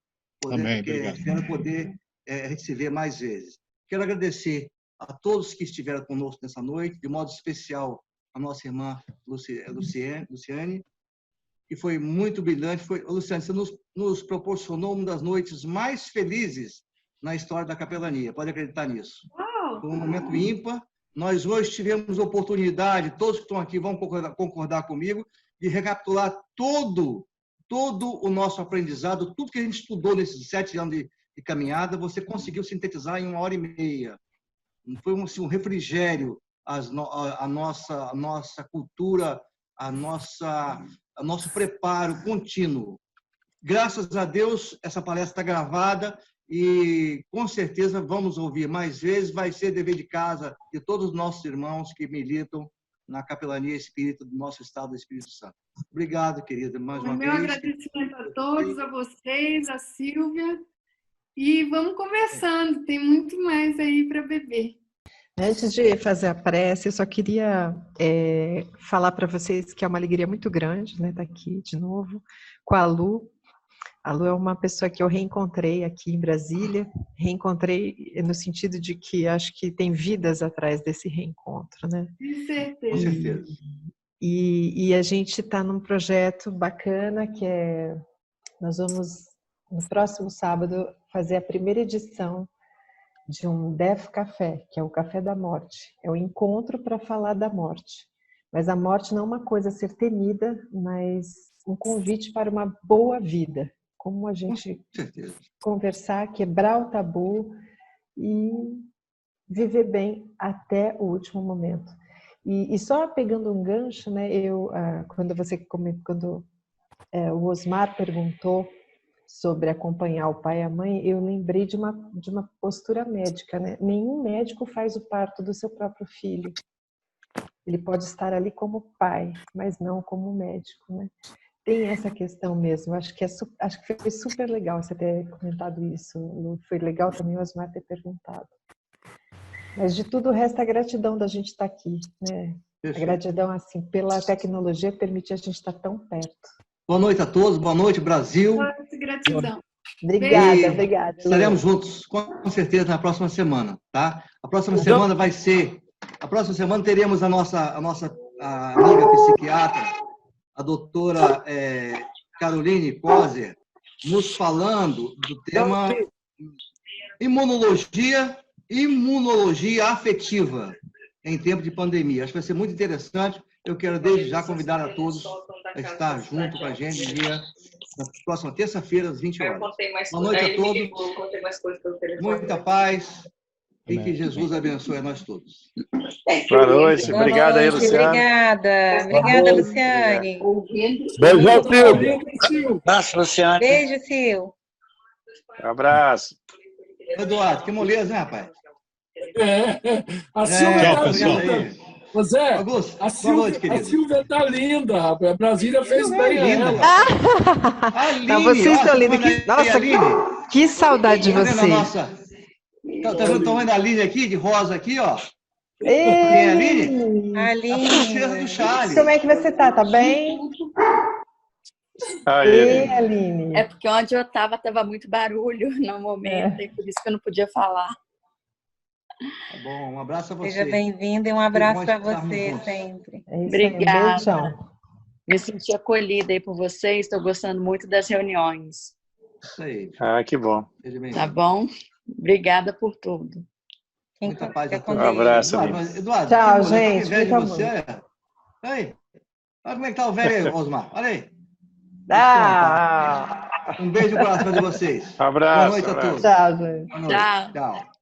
Amém, obrigado. Espero poder a gente se ver mais vezes. Quero agradecer a todos que estiveram conosco nessa noite, de modo especial a nossa irmã Luciane, que foi muito brilhante. Luciane, você nos proporcionou uma das noites mais felizes na história da capelania. Pode acreditar nisso. Foi um momento ímpar. Nós hoje tivemos a oportunidade, todos que estão aqui vão concordar comigo, de recapitular todo o nosso aprendizado, tudo que a gente estudou nesses 7 anos de caminhada, você conseguiu sintetizar em 1h30. Foi um refrigério a nossa cultura, nosso preparo contínuo. Graças a Deus, essa palestra está gravada e, com certeza, vamos ouvir mais vezes. Vai ser dever de casa de todos os nossos irmãos que militam na capelania espírita do nosso estado do Espírito Santo. Obrigado, querida, mais uma vez. Meu agradecimento a todos, a vocês, a Sílvia. E vamos conversando, tem muito mais aí para beber. Antes de fazer a prece, eu só queria falar para vocês que é uma alegria muito grande, né, estar aqui de novo com a Lu. A Lu é uma pessoa que eu reencontrei aqui em Brasília, reencontrei no sentido de que acho que tem vidas atrás desse reencontro, né? Com certeza. Com certeza. E a gente está num projeto bacana que nós vamos, no próximo sábado, fazer a primeira edição de um Death Café, que é o Café da Morte. É um encontro para falar da morte. Mas a morte não é uma coisa a ser temida, mas um convite para uma boa vida. Como a gente conversar, quebrar o tabu e viver bem até o último momento. E só pegando um gancho, né? Quando o Osmar perguntou sobre acompanhar o pai e a mãe, eu lembrei de uma postura médica, né? Nenhum médico faz o parto do seu próprio filho. Ele pode estar ali como pai, mas não como médico, né? Tem essa questão mesmo. Acho que foi super legal você ter comentado isso, Lu. Foi legal também o Osmar ter perguntado. Mas de tudo o resto, a gratidão da gente estar aqui, né? A gratidão, assim, pela tecnologia permitir a gente estar tão perto. Boa noite a todos, boa noite, Brasil. Boa noite, gratidão. Obrigada. Estaremos juntos, com certeza, na próxima semana, tá? A próxima semana teremos a nossa amiga psiquiatra, a doutora Caroline Poser, nos falando do tema imunologia afetiva em tempo de pandemia. Acho que vai ser muito interessante. Eu quero desde já convidar a todos a estar junto com a gente na próxima terça-feira, às 20 horas. Boa noite a todos. Muita paz e que Jesus abençoe a nós todos. Boa noite. Obrigado aí, Luciane. Obrigada, Luciane. Beijo, Silvio. Abraço, Luciane. Beijo, Silvio. Um abraço. Eduardo, que moleza, né, rapaz? A Silvia Tchau, tá pessoal. linda. José, Augusto, a Silvia tá linda, rapaz. A Brasília fez bem a ela. Não, vocês estão lindos. Nossa, que saudade de vocês. Estão vendo a Aline aqui, de rosa aqui, ó? Quem é a Aline? Aline. Do Charles. Como é que você tá? Tá bem? Aí. Aline. É porque onde eu tava muito barulho no momento, e por isso que eu não podia falar. Tá bom, um abraço a você. Seja bem-vinda e um abraço para você sempre. Obrigada. Me senti acolhida aí por vocês, estou gostando muito das reuniões. Isso aí. Que bom. Tá bom? Obrigada por tudo. Muita paz a Um abraço, Eduardo, tchau, que gente. inveja de Fica você, olha. Aí. Olha como é que tá o velho aí, Osmar. Olha aí. Ah. Um beijo no coração de vocês. Abraço. Boa noite a todos. Tchau, gente. Boa noite. Tchau.